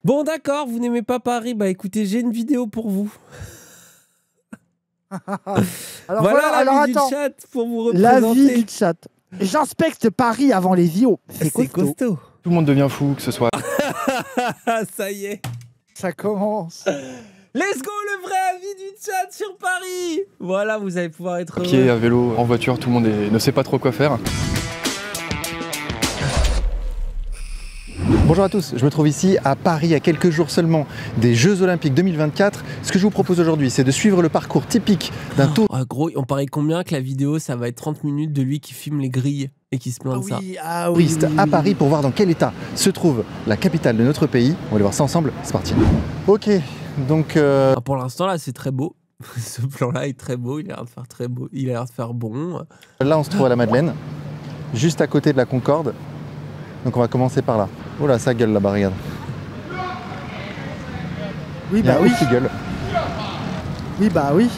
Bon, d'accord, vous n'aimez pas Paris? Bah écoutez, j'ai une vidéo pour vous. Alors voilà la vie du attends. chat pour vous La représenter. vie du chat. J'inspecte Paris avant les JO. C'est costaud. Tout le monde devient fou, que ce soit... Ça y est. Ça commence. Let's go, le vrai avis du chat sur Paris. Voilà, vous allez pouvoir être À pied, heureux. à vélo, en voiture, tout le monde ne sait pas trop quoi faire. Bonjour à tous, je me trouve ici à Paris à quelques jours seulement des Jeux Olympiques 2024. Ce que je vous propose aujourd'hui, c'est de suivre le parcours typique d'un tour. Ah, gros, on parie combien que la vidéo, ça va être 30 minutes de lui qui filme les grilles et qui se plaint de ça. Touriste à Paris pour voir dans quel état se trouve la capitale de notre pays. On va aller voir ça ensemble, c'est parti. Ok, donc... Ah, pour l'instant, là, c'est très beau. Ce plan-là est très beau, il a l'air de faire très beau, il a l'air de faire bon. Là, on se trouve à la Madeleine, juste à côté de la Concorde. Donc on va commencer par là. Oh là, ça gueule là-bas, regarde. Oui, Il y a bah un oui. ouf qui gueule. Oui, bah oui.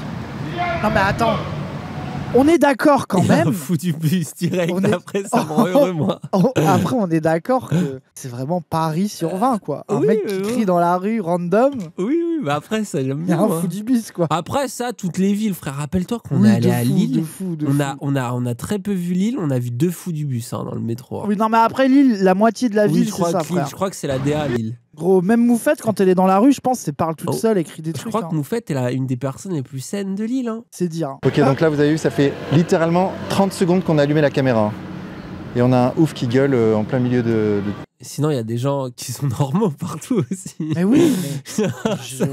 Non, mais attends. On est d'accord quand Il a même. un fou du bus direct, On est- après ça me rend heureux, moi. Après, on est d'accord que c'est vraiment Paris sur 20, quoi. Un Oui, mec qui oui. crie dans la rue, random, Oui, mais après, ça, j'aime il y a bien. un moi. fou du bus, quoi. Après ça, toutes les villes, frère, rappelle-toi qu'on Oui, est allé de à fou, Lille. de fou, de On a très peu vu Lille, on a vu 2 fous du bus dans le métro. Oui, non, mais après Lille, la moitié de la Oui, ville, je c'est crois ça, que Lille, frère. je crois que c'est la DA Lille. Gros, même Moufette, quand elle est dans la rue, je pense, c'est parle toute Oh. seule, écrit des Je trucs. crois hein. que Moufette est une des personnes les plus saines de Lille. Hein. C'est dire. Ok, donc là, vous avez vu, ça fait littéralement 30 secondes qu'on a allumé la caméra. Et on a un ouf qui gueule en plein milieu de... Sinon, il y a des gens qui sont normaux partout aussi. Mais oui,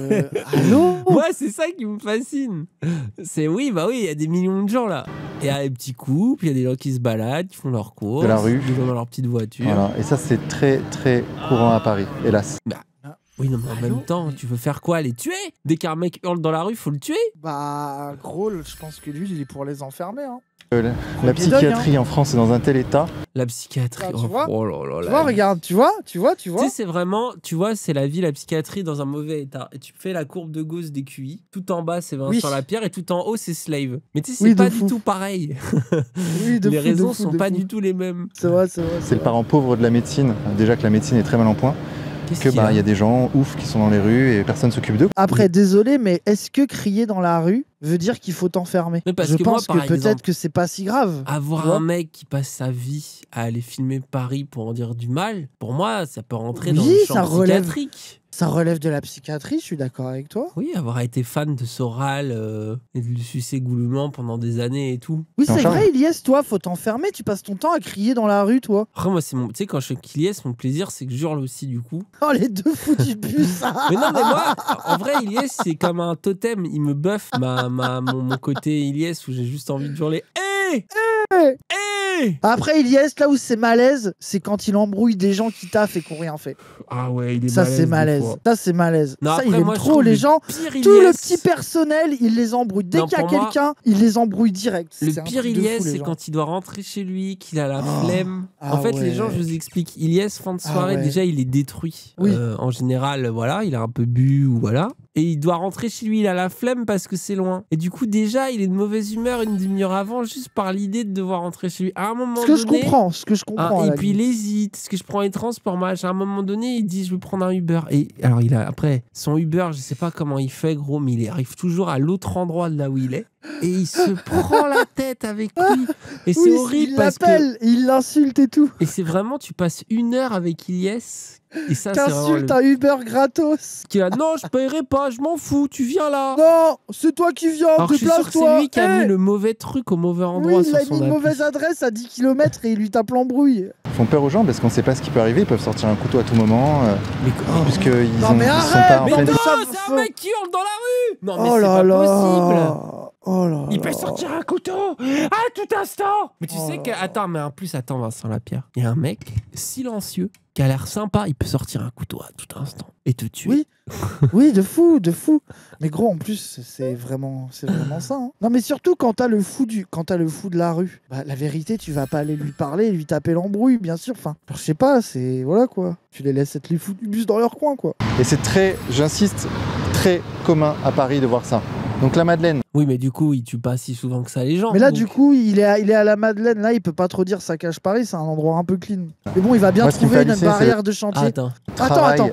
mais Allô. Moi, c'est ça qui me fascine. C'est oui, bah oui, il y a des millions de gens là. Il y a des petits couples, il y a des gens qui se baladent, qui font leurs courses, De la rue. des gens dans leur petite voiture. Voilà. Et ça, c'est très, très courant à Paris, hélas. Oui, non, mais en Allô. même temps, tu veux faire quoi? Les tuer? Dès qu'un mec hurle dans la rue, faut le tuer? Bah, gros, je pense que lui, il est pour les enfermer. Hein. La Premier psychiatrie en France est dans un tel état. La psychiatrie. Ah, tu vois oh là là Tu là. vois, regarde, tu vois. Tu sais, c'est vraiment, tu vois, c'est la vie, la psychiatrie dans un mauvais état. Et tu fais la courbe de Gauss des QI. Tout en bas, c'est Vincent Oui. Lapierre et tout en haut, c'est Slave. Mais tu sais, c'est Oui, de pas fou. du tout pareil. Oui, de Les fou, de raisons fou, sont de pas fou. du tout les mêmes. C'est vrai, c'est vrai. C'est le parent pauvre de la médecine. Déjà que la médecine est très mal en point. Qu'est-ce Que qu'il y a il y a des gens ouf qui sont dans les rues et personne s'occupe d'eux. Après, désolé, mais est-ce que crier dans la rue veut dire qu'il faut t'enfermer? Mais parce Je que moi, pense par que peut-être exemple, que c'est pas si grave. tu Avoir vois un mec qui passe sa vie à aller filmer Paris pour en dire du mal, pour moi, ça peut rentrer Oui, dans le champ ça relève. psychiatrique. Ça relève de la psychiatrie, je suis d'accord avec toi. Oui, avoir été fan de Soral et de lui sucer goulûment pendant des années et tout. Oui, Non, c'est Charles. vrai, Ilyes, toi, faut t'enfermer. Tu passes ton temps à crier dans la rue, toi. Après, moi, c'est mon. Tu sais, quand je suis Iliès, mon plaisir, c'est que j'hurle aussi, du coup. Oh, les deux fous du bus. Mais non, mais moi, en vrai, Iliès, c'est comme un totem. Il me buffe mon côté Iliès où j'ai juste envie de hurler. Hé Hey. Hé Après, Ilyes, là où c'est malaise, c'est quand il embrouille des gens qui taffent et qui n'ont rien fait. Ah ouais, il est Ça, c'est des malaise. fois. Ça, c'est malaise. Non, Ça, après, il aime moi, je trop trouve les le gens. pire Tout le Iliès- petit personnel, il les embrouille. Dès Non, qu'il y a pour moi, quelqu'un, il les embrouille direct. Le C'est un pire truc de fou, Iliès, les c'est gens. quand il doit rentrer chez lui, qu'il a la Oh. flemme. Ah En fait, les gens, ouais. je vous explique. Iliès, fin de Ah soirée, ouais. déjà, il est détruit. Oui. En général, voilà, il a un peu bu ou voilà. Et il doit rentrer chez lui, il a la flemme parce que c'est loin. Et du coup, déjà, il est de mauvaise humeur une demi-heure avant, juste par l'idée de devoir rentrer chez lui. À un moment Ce que je donné. comprends, ce que je comprends. à Et la puis il limite. hésite. Est-ce que je prends les transports? À un moment donné, il dit je vais prendre un Uber. Et alors il a après son Uber, je sais pas comment il fait gros, mais il arrive toujours à l'autre endroit de là où il est. Et il se prend la tête avec lui. Et c'est Oui, horrible il parce que l'appelle, il l'insulte et tout. et c'est vraiment tu passes 1 heure avec Ilyes. Et ça c'est vraiment Qu'insulte un Uber gratos. qui a non je paierai pas, je m'en fous, tu viens là. Non, c'est toi qui viens, Alors je suis sûr que c'est déplace-toi. lui qui a Eh mis le mauvais truc au mauvais endroit Oui, il sur a mis son une appli. mauvaise adresse à 10 km et il lui tape l'embrouille. Ils font peur aux gens parce qu'on sait pas ce qui peut arriver. Ils peuvent sortir un couteau à tout moment. Mais Puisqu'ils Non, mais sont arrête, pas en mais pleine... non, ça c'est faut- un mec qui hurle dans la rue. Non mais Oh c'est là pas là. possible. Oh là Il là. peut sortir un couteau à tout instant. Mais tu Oh sais là que là. attends, mais en plus attends Vincent Lapierre, il y a un mec silencieux qui a l'air sympa, il peut sortir un couteau à tout instant et te tuer. Oui. Oui, de fou, de fou. Mais gros, en plus, c'est vraiment ça. Hein. Non, mais surtout quand t'as le fou de la rue. Bah, la vérité, tu vas pas aller lui parler, lui taper l'embrouille, bien sûr. Enfin, je sais pas, c'est voilà quoi. Tu les laisses être les fous du bus dans leur coin, quoi. Et c'est très, j'insiste, très commun à Paris de voir ça. Donc la Madeleine, Oui, mais du coup, il tue pas si souvent que ça les gens. Mais là, donc- du coup, il est à la Madeleine. Là, il peut pas trop dire saccage Paris. C'est un endroit un peu clean. Mais bon, il va bien Moi, ce qui me trouver fait une halluciner, barrière de chantier. Attends. Attends.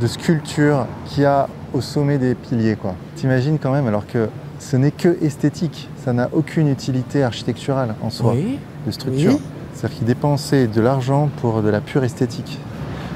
de sculpture qu'il y a au sommet des piliers, quoi. T'imagines quand même, alors que ce n'est que esthétique, ça n'a aucune utilité architecturale en soi, Oui. de structure. Oui. C'est-à-dire qu'ils dépensaient de l'argent pour de la pure esthétique.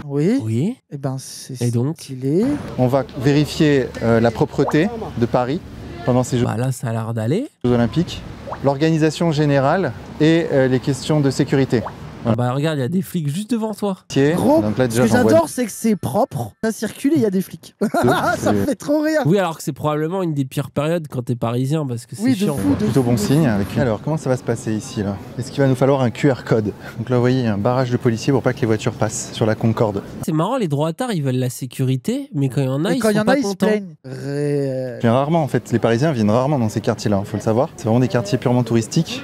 Oui. Oui. Et ben c'est Et donc stylé. On va vérifier la propreté de Paris pendant ces Jeux Bah là, ça a l'air d'aller. olympiques, l'organisation générale et les questions de sécurité. Ah bah regarde, il y a des flics juste devant toi. Gros, Donc là, ce déjà, que j'en vois j'adore, c'est que c'est propre, ça circule et il y a des flics. deux. Ça me fait trop rire. Oui, alors que c'est probablement une des pires périodes quand t'es parisien parce que c'est Oui, de chiant. fou, quoi. de Plutôt fou, bon de signe. fou. Avec... Alors, comment ça va se passer ici là? Est-ce qu'il va nous falloir un QR code? Donc là, vous voyez, il y a un barrage de policiers pour pas que les voitures passent sur la Concorde. C'est marrant, les droitards, ils veulent la sécurité, mais quand il y en a, Et ils quand il y sont en a, pas ils se contents. plaignent. Je viens rarement en fait, les Parisiens viennent rarement dans ces quartiers-là, faut le savoir. C'est vraiment des quartiers purement touristiques.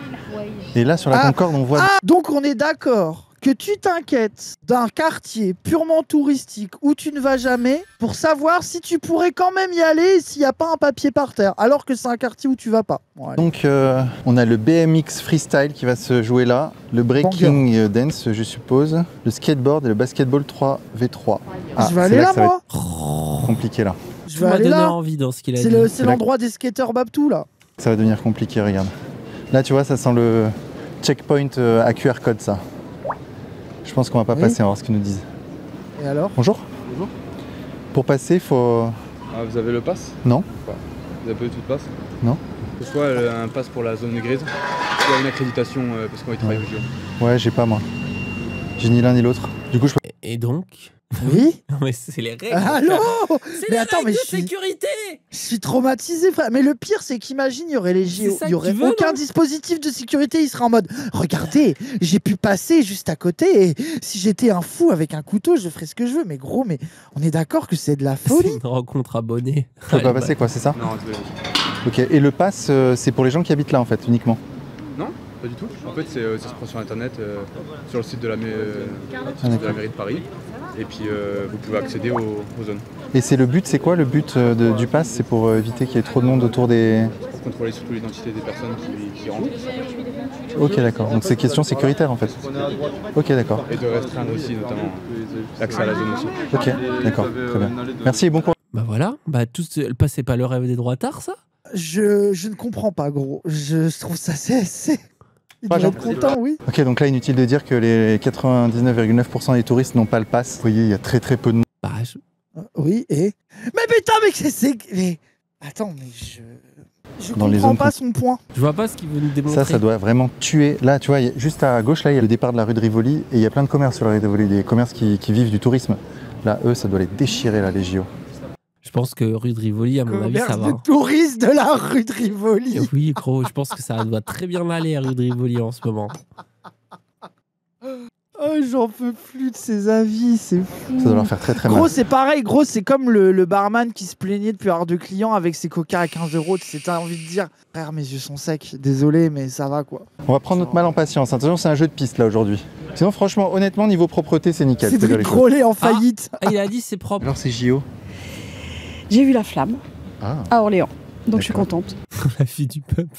Et là, sur la Concorde, on voit... Ah, donc on est d'accord que tu t'inquiètes d'un quartier purement touristique où tu ne vas jamais pour savoir si tu pourrais quand même y aller et s'il n'y a pas un papier par terre, alors que c'est un quartier où tu vas pas. Bon, allez. Donc, on a le BMX freestyle qui va se jouer là, le breaking dance, je suppose, le skateboard et le basketball 3v3. Je vais aller là, ça va moi. être compliqué là. Je Tu vais m'as aller donné là. envie dans ce qu'il a C'est dit. c'est l'endroit des skateurs Babtou, là. Ça va devenir compliqué, regarde. Là, tu vois, ça sent le checkpoint à QR code, ça. Je pense qu'on va pas Oui. passer, on va voir ce qu'ils nous disent. Et alors? Bonjour. Bonjour. Pour passer, il faut... Ah, vous avez le pass? Non. Vous avez pas du tout de pass? Non. C'est soit un pass pour la zone grise, soit une accréditation parce qu'on va y travailler au JO. Ouais, j'ai pas, moi. J'ai ni l'un ni l'autre. Du coup, je peux... Et donc Oui. Non, mais c'est les règles. Allô? C'est Mais les attends, règles mais de je suis- sécurité. Je suis traumatisé, frère. Mais le pire, c'est qu'imagine, il y aurait les JO. ça Il y que aurait tu veux, aucun non dispositif de sécurité. Il serait en mode regardez, j'ai pu passer juste à côté. Et si j'étais un fou avec un couteau, je ferais ce que je veux. Mais gros, mais on est d'accord que c'est de la C'est folie. une rencontre abonnée. je peux pas passer, quoi, c'est ça? Non, désolé. Ok. Et le pass, c'est pour les gens qui habitent là, en fait, uniquement. Non, pas du tout. En fait, ça se prend sur internet, sur le site de la, de la mairie de Paris. Et puis vous pouvez accéder aux zones. Et c'est le but, c'est quoi le but du pass? C'est pour éviter qu'il y ait trop de monde autour des... Pour contrôler surtout l'identité des personnes qui rentrent. Ok, d'accord. Donc c'est question sécuritaire, en fait. Ok, d'accord. Et de restreindre aussi, notamment, l'accès à la zone aussi. Ok, d'accord. Très bien. Merci et bon courage. Bah voilà, bah tout le pass, c'est pas le rêve des droitards, ça? Je ne comprends pas, gros. Je trouve ça c'est. Il Ah, doit j'en- être content, oui. Ok, donc là, inutile de dire que les 99,9% des touristes n'ont pas le pass. Vous voyez, il y a très très peu de monde. Bah, Oui, et. Mais putain, mais c'est. Mais. Attends, mais je. Je Dans les comprends zones pas son point. je vois pas ce qu'il veut nous démontrer. Ça doit vraiment tuer. Là, tu vois, juste à gauche, là, il y a le départ de la rue de Rivoli et il y a plein de commerces sur la rue de Rivoli, des commerces qui vivent du tourisme. Là, eux, ça doit les déchirer, là, les JO. Je pense que rue de Rivoli, à mon avis, ça Commerce va. de touristes de la rue de Rivoli. Oui, gros, je pense que ça doit très bien aller à rue de Rivoli en ce moment. Oh, j'en peux plus de ces avis, c'est fou. Ça doit leur faire très très Gros, mal. c'est pareil, gros, c'est comme le barman qui se plaignait de plus avoir de clients avec ses coca à 15 €. C'est t'as envie de dire, frère, mes yeux sont secs, désolé, mais ça va quoi. On va prendre notre mal en patience. Attention, c'est un jeu de piste là aujourd'hui. Sinon, franchement, honnêtement, niveau propreté, c'est nickel. C'est c'est bien Cédric les choses. Grolet en faillite. Ah, il a dit c'est propre. Alors, c'est JO. J'ai vu la flamme Ah, à Orléans, donc je suis D'accord. contente. La fille du peuple.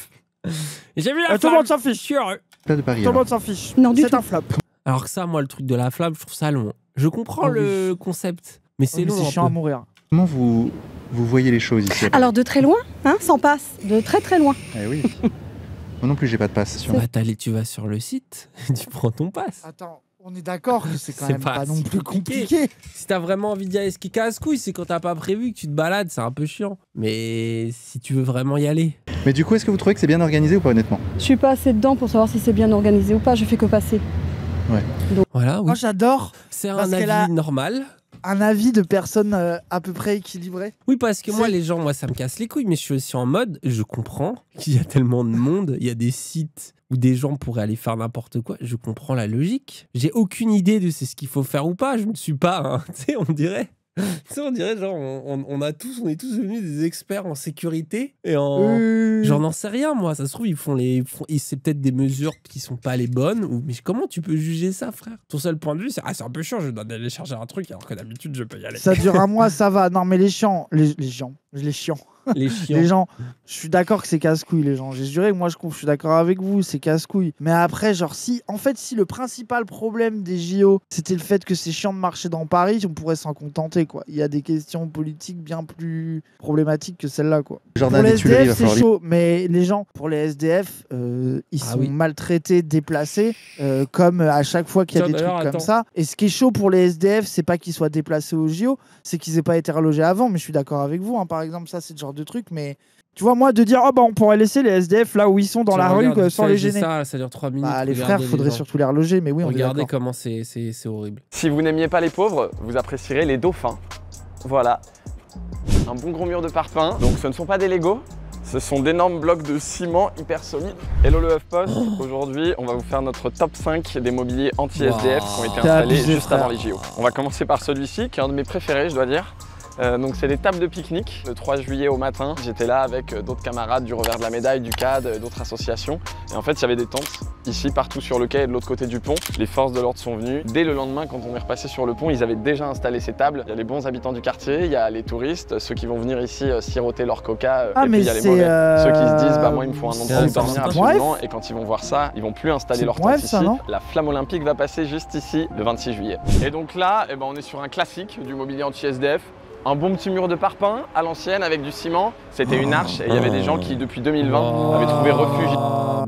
J'ai vu la Tout le flamme. monde s'en fiche. Je suis heureux. pas de Paris. Tout le alors. monde s'en fiche. Non, du C'est tout. un flop. Alors que ça, moi, le truc de la flamme, je trouve ça long. Je comprends Oh oui. le concept, mais c'est Oh, mais long. c'est un chiant à peu. mourir. Comment vous voyez les choses ici? Alors de très loin, hein, sans passe, de très très loin. Eh oui. Moi non plus, j'ai pas de passe. Bah, tu vas sur le site, tu prends ton pass. Attends, on est d'accord que c'est quand C'est même pas pas non si plus compliqué. compliqué. Si t'as vraiment envie d'y aller, ce qui casse couille, c'est quand t'as pas prévu que tu te balades, c'est un peu chiant. Mais si tu veux vraiment y aller. Mais du coup, est-ce que vous trouvez que c'est bien organisé ou pas, honnêtement? Je suis pas assez dedans pour savoir si c'est bien organisé ou pas, je fais que passer. Voilà, oui. Moi, j'adore C'est parce un qu'elle avis a- normal. un avis de personnes à peu près équilibrées. Oui, parce que moi, C'est- les gens, moi, ça me casse les couilles, mais je suis aussi en mode, je comprends qu'il y a tellement de monde, il y a des sites où des gens pourraient aller faire n'importe quoi, je comprends la logique. J'ai aucune idée de c'est ce qu'il faut faire ou pas, je ne suis pas, tu sais, on dirait. Tu sais, on dirait genre, on est tous devenus des experts en sécurité et en... J'en n'en sais rien, moi. Ça se trouve, c'est peut-être des mesures qui sont pas les bonnes. Mais comment tu peux juger ça, frère? Ton seul point de vue, c'est c'est un peu chiant, je dois aller chercher un truc alors que d'habitude, je peux y aller. Ça dure un mois, ça va. Non, mais les chiants, les chiants. Les chiants. Les gens, je suis d'accord que c'est casse-couille, les gens. J'ai juré que moi, je suis d'accord avec vous, c'est casse-couille. Mais après, genre, si le principal problème des JO, c'était le fait que c'est chiant de marcher dans Paris, on pourrait s'en contenter, quoi. Il y a des questions politiques bien plus problématiques que celle-là, quoi. Jardin Pour les des Tuileries, SDF, il va c'est falloir chaud. Mais les gens, pour les SDF, ils sont maltraités, déplacés, comme à chaque fois qu'il y a des trucs comme ça. Et ce qui est chaud pour les SDF, c'est pas qu'ils soient déplacés aux JO, c'est qu'ils aient pas été relogés avant. Mais je suis d'accord avec vous, hein. Par exemple, ça, c'est le genre de truc. Mais tu vois, moi, de dire, oh, bah, on pourrait laisser les SDF là où ils sont dans la rue sans les gêner. Ça dure 3 minutes. Bah, les frères, faudrait surtout les reloger. Mais oui, regardez comment c'est horrible. Si vous n'aimiez pas les pauvres, vous apprécierez les dauphins. Voilà. Un bon gros mur de parpaing. Donc, ce ne sont pas des Legos. Ce sont d'énormes blocs de ciment hyper solides. Hello le HuffPost, aujourd'hui on va vous faire notre top 5 des mobiliers anti-SDF qui ont été installés juste avant les JO. On va commencer par celui-ci qui est un de mes préférés, je dois dire. Donc c'est des tables de pique-nique. Le 3 juillet au matin, j'étais là avec d'autres camarades du Revers de la Médaille, du CAD, d'autres associations. Et en fait, il y avait des tentes ici, partout sur le quai et de l'autre côté du pont. Les forces de l'ordre sont venues. Dès le lendemain, quand on est repassé sur le pont, ils avaient déjà installé ces tables. Il y a les bons habitants du quartier, il y a les touristes, ceux qui vont venir ici siroter leur coca. Et puis il y a les mauvais, ceux qui se disent, bah moi il me faut un endroit où dormir absolument. Et quand ils vont voir ça, ils vont plus installer leur tente ici. La flamme olympique va passer juste ici, le 26 juillet. Et donc là, on est sur un classique du mobilier anti-SDF. Un bon petit mur de parpaing à l'ancienne avec du ciment. C'était une arche et il y avait des gens qui, depuis 2020, avaient trouvé refuge.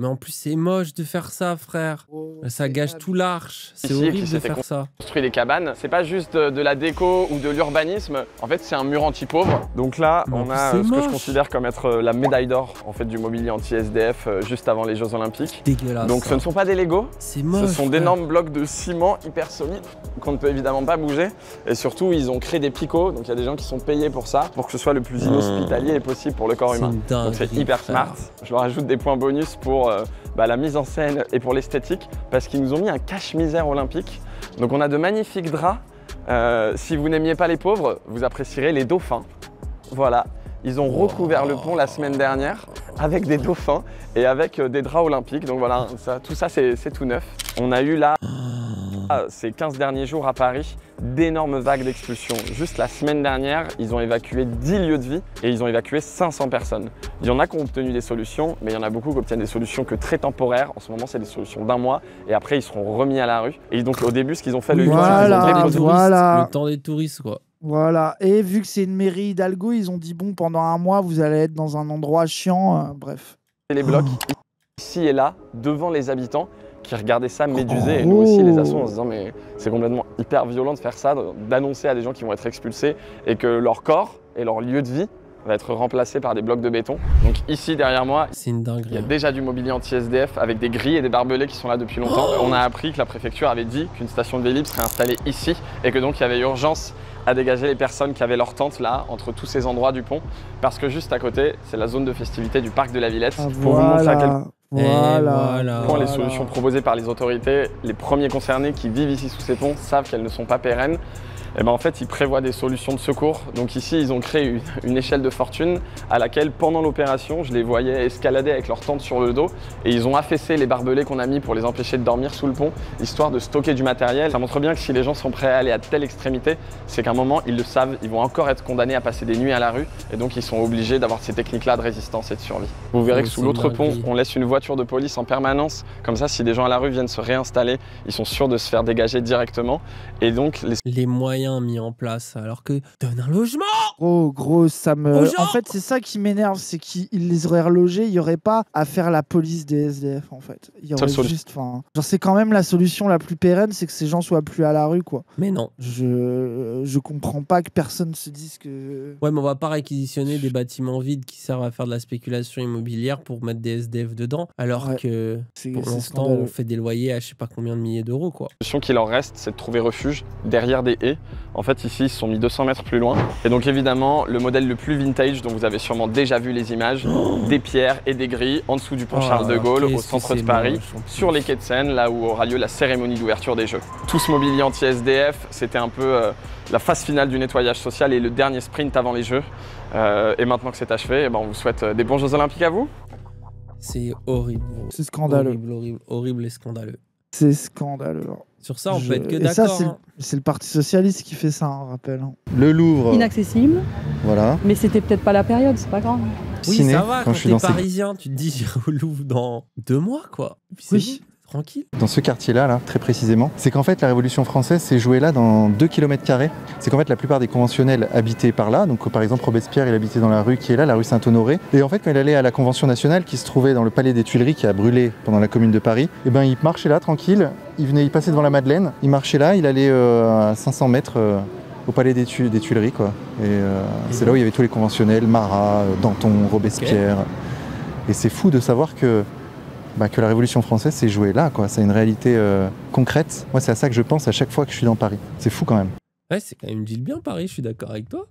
Mais en plus, c'est moche de faire ça, frère. Ça gâche tout l'arche. C'est horrible de faire ça. Construit des cabanes. C'est pas juste de la déco ou de l'urbanisme. En fait, c'est un mur anti-pauvre. Donc là, on a ce que je considère comme être la médaille d'or en fait, du mobilier anti-SDF juste avant les Jeux Olympiques. Dégueulasse. Donc ce ne sont pas des Legos. C'est moche. Ce sont d'énormes blocs de ciment hyper solides qu'on ne peut évidemment pas bouger. Et surtout, ils ont créé des picots. Donc il y a des gens qui sont payés pour ça, pour que ce soit le plus inhospitalier possible pour le corps humain. Donc c'est hyper smart. Je leur ajoute des points bonus pour la mise en scène et pour l'esthétique, parce qu'ils nous ont mis un cache-misère olympique. Donc on a de magnifiques draps. Si vous n'aimiez pas les pauvres, vous apprécierez les dauphins. Voilà. Ils ont recouvert le pont la semaine dernière avec des dauphins et avec des draps olympiques. Donc voilà, tout ça c'est tout neuf. On a eu là, ces 15 derniers jours à Paris, d'énormes vagues d'expulsion. Juste la semaine dernière, ils ont évacué 10 lieux de vie et ils ont évacué 500 personnes. Il y en a qui ont obtenu des solutions, mais il y en a beaucoup qui obtiennent des solutions que très temporaires. En ce moment, c'est des solutions d'1 mois et après, ils seront remis à la rue. Et donc, au début, ce qu'ils ont fait, le temps des touristes, quoi. Voilà, et vu que c'est une mairie Hidalgo, ils ont dit bon, pendant 1 mois, vous allez être dans un endroit chiant, bref. Les blocs, ici et là, devant les habitants, qui regardaient ça médusés, et nous aussi les assos en se disant mais c'est complètement hyper violent de faire ça, d'annoncer à des gens qui vont être expulsés et que leur corps et leur lieu de vie va être remplacé par des blocs de béton. Donc ici derrière moi, c'est une dinguerie. Il y a déjà du mobilier anti-SDF avec des grilles et des barbelés qui sont là depuis longtemps. On a appris que la préfecture avait dit qu'une station de Vélib serait installée ici et que donc il y avait urgence à dégager les personnes qui avaient leur tente là, entre tous ces endroits du pont, parce que juste à côté, c'est la zone de festivité du parc de la Villette. Pour vous montrer à quel point les solutions proposées par les autorités, les premiers concernés qui vivent ici sous ces ponts savent qu'elles ne sont pas pérennes. Et en fait, ils prévoient des solutions de secours. Donc ici, ils ont créé une échelle de fortune à laquelle, pendant l'opération, je les voyais escalader avec leur tente sur le dos. Et ils ont affaissé les barbelés qu'on a mis pour les empêcher de dormir sous le pont, histoire de stocker du matériel. Ça montre bien que si les gens sont prêts à aller à telle extrémité, c'est qu'à un moment, ils le savent, ils vont encore être condamnés à passer des nuits à la rue. Et donc, ils sont obligés d'avoir ces techniques-là de résistance et de survie. Vous verrez que sous l'autre pont, on laisse une voiture de police en permanence. Comme ça, si des gens à la rue viennent se réinstaller, ils sont sûrs de se faire dégager directement. Et donc, les moyens mis en place, alors que donne un logement. Gros, ça me... En fait, c'est ça qui m'énerve, c'est qu'ils les auraient relogés, il n'y aurait pas à faire la police des SDF, en fait. Il y aurait juste... Genre, c'est quand même la solution la plus pérenne, c'est que ces gens soient plus à la rue, quoi. Mais non. Je comprends pas que personne se dise que... Ouais, mais on va pas réquisitionner des bâtiments vides qui servent à faire de la spéculation immobilière pour mettre des SDF dedans, alors que pour l'instant, on fait des loyers à je sais pas combien de milliers d'euros, quoi. La solution qu'il en reste, c'est de trouver refuge derrière des haies. En fait, ici, ils se sont mis 200 mètres plus loin. Et donc, évidemment, le modèle le plus vintage, dont vous avez sûrement déjà vu les images, des pierres et des grilles en dessous du pont Charles de Gaulle, au centre de Paris, sur les quais de Seine, là où aura lieu la cérémonie d'ouverture des Jeux. Tout ce mobilier anti-SDF, c'était un peu la phase finale du nettoyage social et le dernier sprint avant les Jeux. Et maintenant que c'est achevé, on vous souhaite des bons Jeux Olympiques à vous. C'est horrible. C'est scandaleux. Horrible et scandaleux. C'est scandaleux. Sur ça, on peut être que d'accord. C'est le Parti Socialiste qui fait ça, on rappelle. Le Louvre. Inaccessible. Voilà. Mais c'était peut-être pas la période, c'est pas grave. Oui, Ciné, ça va, quand je suis t'es dans ces- parisien, tu te dis j'irai au Louvre dans 2 mois, quoi. Et puis c'est Oui. bon, tranquille. Dans ce quartier-là, là, très précisément, c'est qu'en fait la Révolution française s'est jouée là dans 2 km². C'est qu'en fait la plupart des conventionnels habitaient par là. Donc par exemple Robespierre, il habitait dans la rue qui est là, la rue Saint-Honoré. Et en fait quand il allait à la Convention nationale qui se trouvait dans le palais des Tuileries qui a brûlé pendant la Commune de Paris, et ben il marchait là tranquille. Il passait devant la Madeleine, il marchait là, il allait à 500 mètres au palais des Tuileries quoi. Et c'est là où il y avait tous les conventionnels, Marat, Danton, Robespierre. Et c'est fou de savoir que la Révolution française s'est jouée là, quoi. C'est une réalité concrète. Moi, c'est à ça que je pense à chaque fois que je suis dans Paris. C'est fou quand même. Ouais, c'est quand même une ville bien, Paris, je suis d'accord avec toi.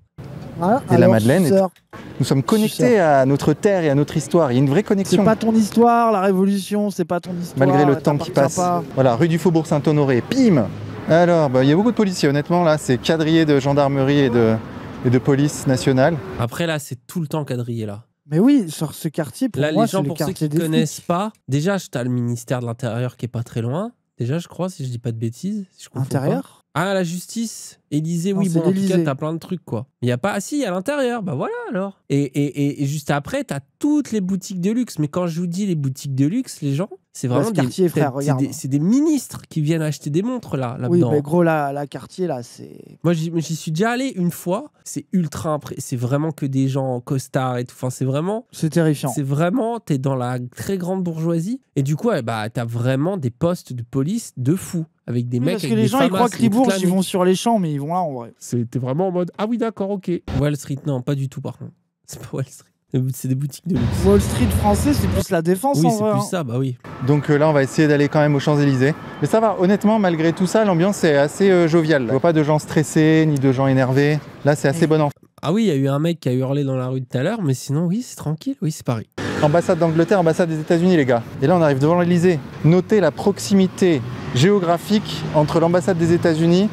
Voilà. Et la Alors, Madeleine est- suceur, Nous sommes connectés à notre terre et à notre histoire. Il y a une vraie c'est connexion. pas ton histoire, la Révolution, c'est pas ton histoire. Malgré le elle temps qui t'appartient passe. pas. Voilà, rue du Faubourg Saint-Honoré, pim. Alors, il y a beaucoup de policiers, honnêtement, là, c'est quadrillé de gendarmerie et de police nationale. Après, là, c'est tout le temps quadrillé, là. Mais oui, sur ce quartier, pour Là, moi, les c'est gens, le pour ceux quartier qui des connaissent flics. pas, déjà, t'as le ministère de l'Intérieur qui est pas très loin. Déjà, je crois, si je dis pas de bêtises. Si je confonds pas. Intérieur. Ah, la justice, Élysée, Non, oui, c'est bon, en tout cas, l'Élysée. t'as plein de trucs, quoi. Il y a pas... Ah si, il y a l'intérieur, bah voilà, alors. Et juste après, t'as toutes les boutiques de luxe. Mais quand je vous dis les boutiques de luxe, les gens, c'est vraiment ce quartier, frère, regarde. c'est des ministres qui viennent acheter des montres, là-dedans. Oui, mais gros, la quartier, là, c'est. Moi, j'y suis déjà allé une fois. C'est ultra c'est vraiment que des gens en costard et tout. Enfin, c'est vraiment... C'est terrifiant. C'est vraiment, t'es dans la très grande bourgeoisie. Et du coup, ouais, bah, t'as vraiment des postes de police de fous. Avec des Oui, mecs parce avec que les des gens, ils famas croient que et toute Libourg, la ils nuit. vont sur les champs, mais ils vont là, en vrai. C'était vraiment en mode, ah oui, d'accord, ok. Wall Street, non, pas du tout, par contre. C'est pas Wall Street. C'est des boutiques de luxe. Wall Street français, c'est plus la défense, Oui, en c'est vrai. plus hein. ça, bah oui. Donc là, on va essayer d'aller quand même aux Champs-Élysées. Mais ça va, honnêtement, malgré tout ça, l'ambiance est assez joviale. Je vois pas de gens stressés, ni de gens énervés. Là, c'est assez bon enfant. Ah oui, il y a eu un mec qui a hurlé dans la rue tout à l'heure, mais sinon, oui, c'est tranquille. Oui, c'est Paris. Ambassade d'Angleterre, ambassade des États-Unis, les gars. Et là, on arrive devant l'Élysée. Notez la proximité géographique entre l'ambassade des États-Unis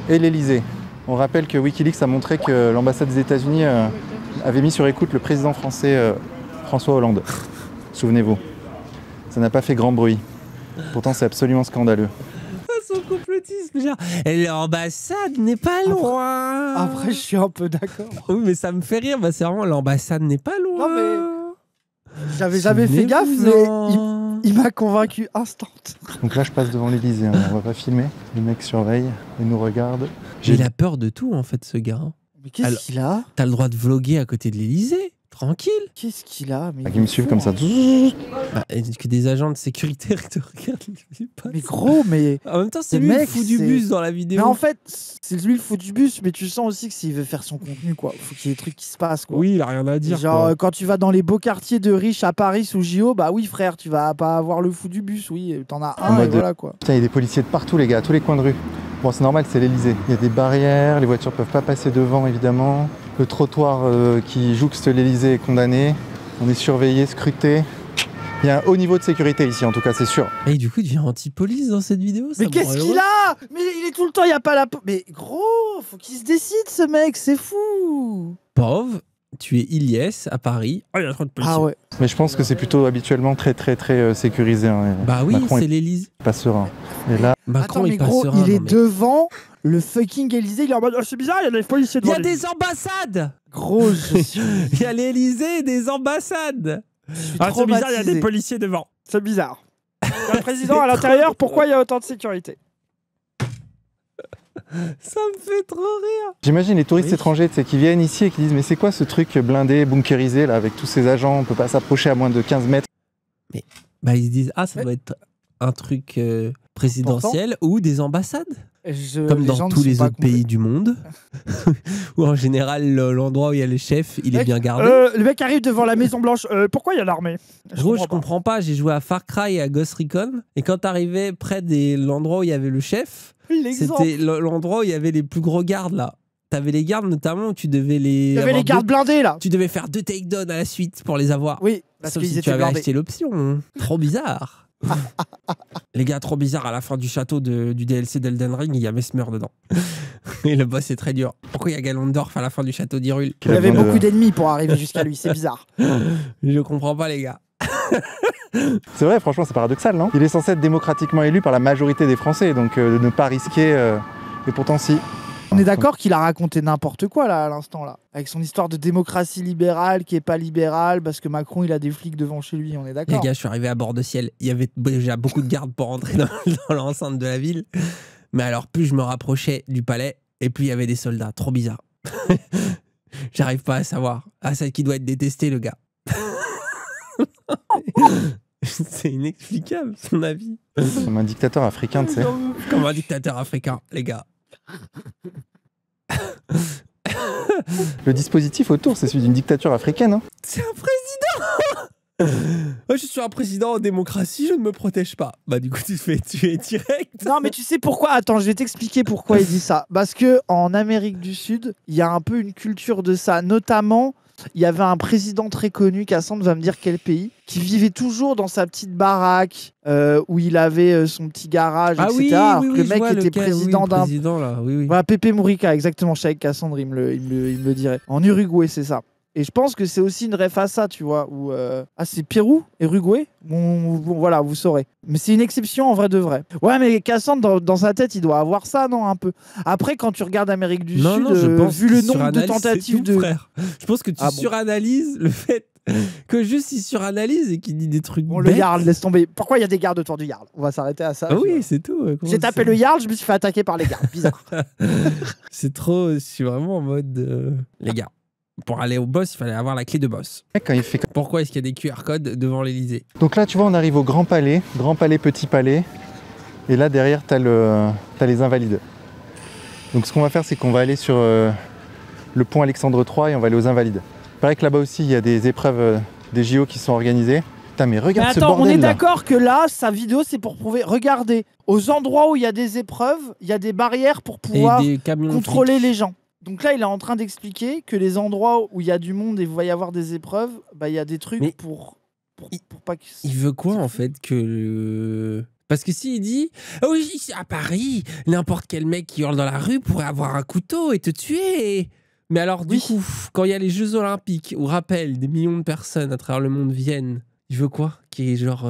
et l'Élysée. On rappelle que Wikileaks a montré que l'ambassade des États-Unis avait mis sur écoute le président français François Hollande. Souvenez-vous. Ça n'a pas fait grand bruit. Pourtant, c'est absolument scandaleux. Son complotisme, genre, l'ambassade n'est pas loin. Après, je suis un peu d'accord. Oui, mais ça me fait rire, bah, c'est vraiment l'ambassade n'est pas loin. Non, J'avais jamais fait gaffe, mais Souvenez-vous-en. il m'a convaincu instant. Donc là, je passe devant l'Élysée. Hein. On va pas filmer. Le mec surveille et nous regarde. Il a peur de tout, en fait, ce gars. hein. Mais qu'est-ce Alors- qu'il a T'as le droit de vloguer à côté de l'Élysée, tranquille. Qu'est-ce qu'il a mais Qui me suivent comme ça. Bah, et que des agents de sécurité te regardent. il passe. Mais gros, mais. En même temps, c'est Ce lui le mec, fou du c'est- bus dans la vidéo. Mais en fait, c'est lui le fou du bus, mais tu sens aussi que s'il veut faire son contenu, quoi. Faut qu'il y ait des trucs qui se passent, quoi. Oui, il a rien à dire. Genre, quoi. quand tu vas dans les beaux quartiers de riches à Paris sous JO, bah oui, frère, tu vas pas avoir le fou du bus, oui, t'en as un, et mode de- voilà, quoi. Putain, il y a des policiers de partout, les gars, à tous les coins de rue. Bon, c'est normal, c'est l'Elysée. Il y a des barrières, les voitures peuvent pas passer devant, évidemment. Le trottoir qui jouxte l'Elysée est condamné. On est surveillé, scruté. Il y a un haut niveau de sécurité ici, en tout cas, c'est sûr. Et du coup, il devient anti-police dans cette vidéo. ça Mais me qu'est-ce rend qu'il heureux. a Mais il est tout le temps, il y a pas la. Mais gros, faut qu'il se décide, ce mec, c'est fou. Pauvre, tu es Ilyes à Paris. Oh, il y a trop de policiers. Ah ouais. Mais je pense que c'est plutôt habituellement très, très, très sécurisé. Hein. Bah oui, Macron c'est est l'Élysée. pas serein. Et là, Macron, Attends, mais il passe gros, serein. il est non, mais- devant le fucking Élysée, il est en mode, oh, c'est bizarre, il y a des policiers Il y devant. a des ambassades. Gros, je suis. Il y a l'Élysée et des ambassades. Je suis Ah, c'est bizarre, il y a traumatisé. des policiers devant. C'est bizarre. Le président à l'intérieur, pourquoi il y a autant de sécurité? Ça me fait trop rire. j'imagine les touristes Oui. étrangers tu sais, qui viennent ici et qui disent mais c'est quoi ce truc blindé, bunkérisé là, avec tous ces agents, on peut pas s'approcher à moins de 15 mètres. Bah, ils se disent, ah, ça Ouais. doit être un truc présidentiel ou des ambassades. Comme Les dans gens ne tous sont les pas autres pays du monde. Où en général, l'endroit où il y a le chef, il est Mec, bien gardé. Le mec arrive devant la Maison Blanche. Pourquoi il y a l'armée? Gros, je comprends pas. J'ai joué à Far Cry et à Ghost Recon. Et quand t'arrivais près de l'endroit où il y avait le chef, L'exemple. c'était l'endroit où il y avait les plus gros gardes là. T'avais les gardes notamment où tu devais les. Il y avait avoir les gardes blindés là. Tu devais faire 2 takedowns à la suite pour les avoir. Oui, parce Sauf qu'ils si tu étaient avais blindés. acheté l'option. Trop bizarre. Les gars, trop bizarre. À la fin du château du DLC d'Elden Ring, il y avait Mesmer dedans. Et le boss est très dur. Pourquoi il y a Ganondorf à la fin du château d'Hyrule? Il y avait besoin de- beaucoup d'ennemis pour arriver jusqu'à lui, c'est bizarre. Je comprends pas, les gars. C'est vrai, franchement, c'est paradoxal, non? Il est censé être démocratiquement élu par la majorité des Français, donc de ne pas risquer. Et pourtant, si. On est d'accord qu'il a raconté n'importe quoi là à l'instant là, avec son histoire de démocratie libérale qui est pas libérale parce que Macron il a des flics devant chez lui, on est Les d'accord. gars, je suis arrivé à bord de ciel. Il y avait déjà beaucoup de gardes pour rentrer dans l'enceinte de la ville. Mais alors, plus je me rapprochais du palais, et plus il y avait des soldats. Trop bizarre. J'arrive pas à savoir. Ah, c'est qui doit être détesté, le gars. C'est inexplicable, son avis. Comme un dictateur africain, tu sais. Comme un dictateur africain, les gars. Le dispositif autour, c'est celui d'une dictature africaine. Hein. C'est un président. Moi, je suis un président en démocratie, je ne me protège pas. Bah, du coup, tu te fais tuer direct. Non mais tu sais pourquoi? Attends, je vais t'expliquer pourquoi il dit ça. Parce que en Amérique du Sud, il y a un peu une culture de ça. Notamment, il y avait un président très connu, Cassandre va me dire quel pays, qui vivait toujours dans sa petite baraque où il avait son petit garage, Ah etc. oui, alors oui, que oui, le je mec vois était lequel, président oui, d'un... président, là, oui, oui. Voilà, Pepe Mujica, exactement. Je savais que Cassandre, il me le dirait. En Uruguay, c'est ça. Et je pense que c'est aussi une ref à ça, tu vois. Où, ah, c'est Pérou, Uruguay. Bon, voilà, vous saurez. Mais c'est une exception en vrai de vrai. Ouais, mais Cassandre, dans sa tête, il doit avoir ça, non, un peu. Après, quand tu regardes Amérique du Sud, je pense vu le qu'il nombre de suranalyse, tentatives c'est tout, de... frère. Je pense que tu Ah bon. suranalyses le fait que juste il suranalyse et qu'il dit des trucs Bon, le bêtes. Jarl, laisse tomber. Pourquoi il y a des gardes autour du Jarl? On va s'arrêter à ça. Ah tu vois. oui, c'est tout. Comment J'ai tapé c'est- le Jarl, je me suis fait attaquer par les gardes. Bizarre. C'est trop. Je suis vraiment en mode. Les gars, pour aller au boss, il fallait avoir la clé de boss. Quand il fait... Pourquoi est-ce qu'il y a des QR codes devant l'Elysée? Donc là, tu vois, on arrive au Grand Palais, Petit Palais. Et là, derrière, t'as les Invalides. Donc ce qu'on va faire, c'est qu'on va aller sur le pont Alexandre III et on va aller aux Invalides. Il paraît que là-bas aussi, il y a des épreuves des JO qui sont organisées. Putain, mais Mais regarde ce attends, on bordel est là. d'accord que là, sa vidéo, c'est pour prouver. Regardez, aux endroits où il y a des épreuves, il y a des barrières pour pouvoir Et des camions de contrôler flics. les gens. Donc là, il est en train d'expliquer que les endroits où il y a du monde et où il va y avoir des épreuves, bah, il y a des trucs Mais pour pas que... Il veut quoi en fait que. Parce que s'il dit oh, oui, ici, à Paris, n'importe quel mec qui hurle dans la rue pourrait avoir un couteau et te tuer. Mais alors, du Oui. coup, quand il y a les Jeux Olympiques, où rappel, des millions de personnes à travers le monde viennent, il veut quoi? Qui est genre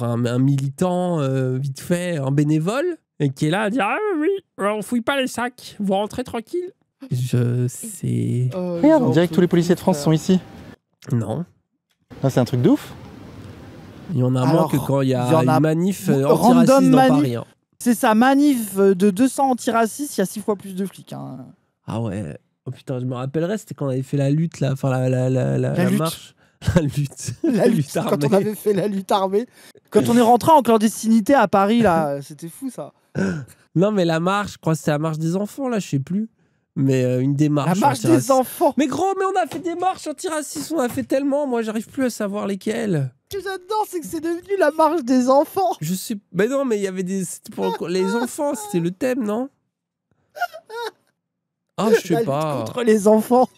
un militant, vite fait, un bénévole, et qui est là à dire ah oui, on fouille pas les sacs, vous rentrez tranquille. C'est. Regarde, on dirait que tous les policiers de France sont ici. Non. Là, c'est un truc de ouf. Il y en a moins Alors, que quand il y a il y en a une manif random antiraciste dans manif. Paris. Hein. C'est ça, manif de 200 antiracistes, il y a 6 fois plus de flics. Hein. Ah ouais. Oh putain, je me rappellerai, c'était quand on avait fait la lutte là, enfin la lutte. marche. La lutte. La lutte, quand on armée. avait fait la lutte armée. Quand on est rentré en clandestinité à Paris, là, c'était fou ça. Non mais la marche, je crois que c'était la marche des enfants là, je sais plus. Mais une démarche. La marche des antiracistes. enfants. Mais gros, mais on a fait des marches antiracistes, on a fait tellement, moi j'arrive plus à savoir lesquelles. Ce que j'adore, c'est que c'est devenu la marche des enfants. Je sais. Mais non, mais il y avait des. C'était pour les enfants, c'était le thème, non? Ah, je La sais lutte pas. contre les enfants.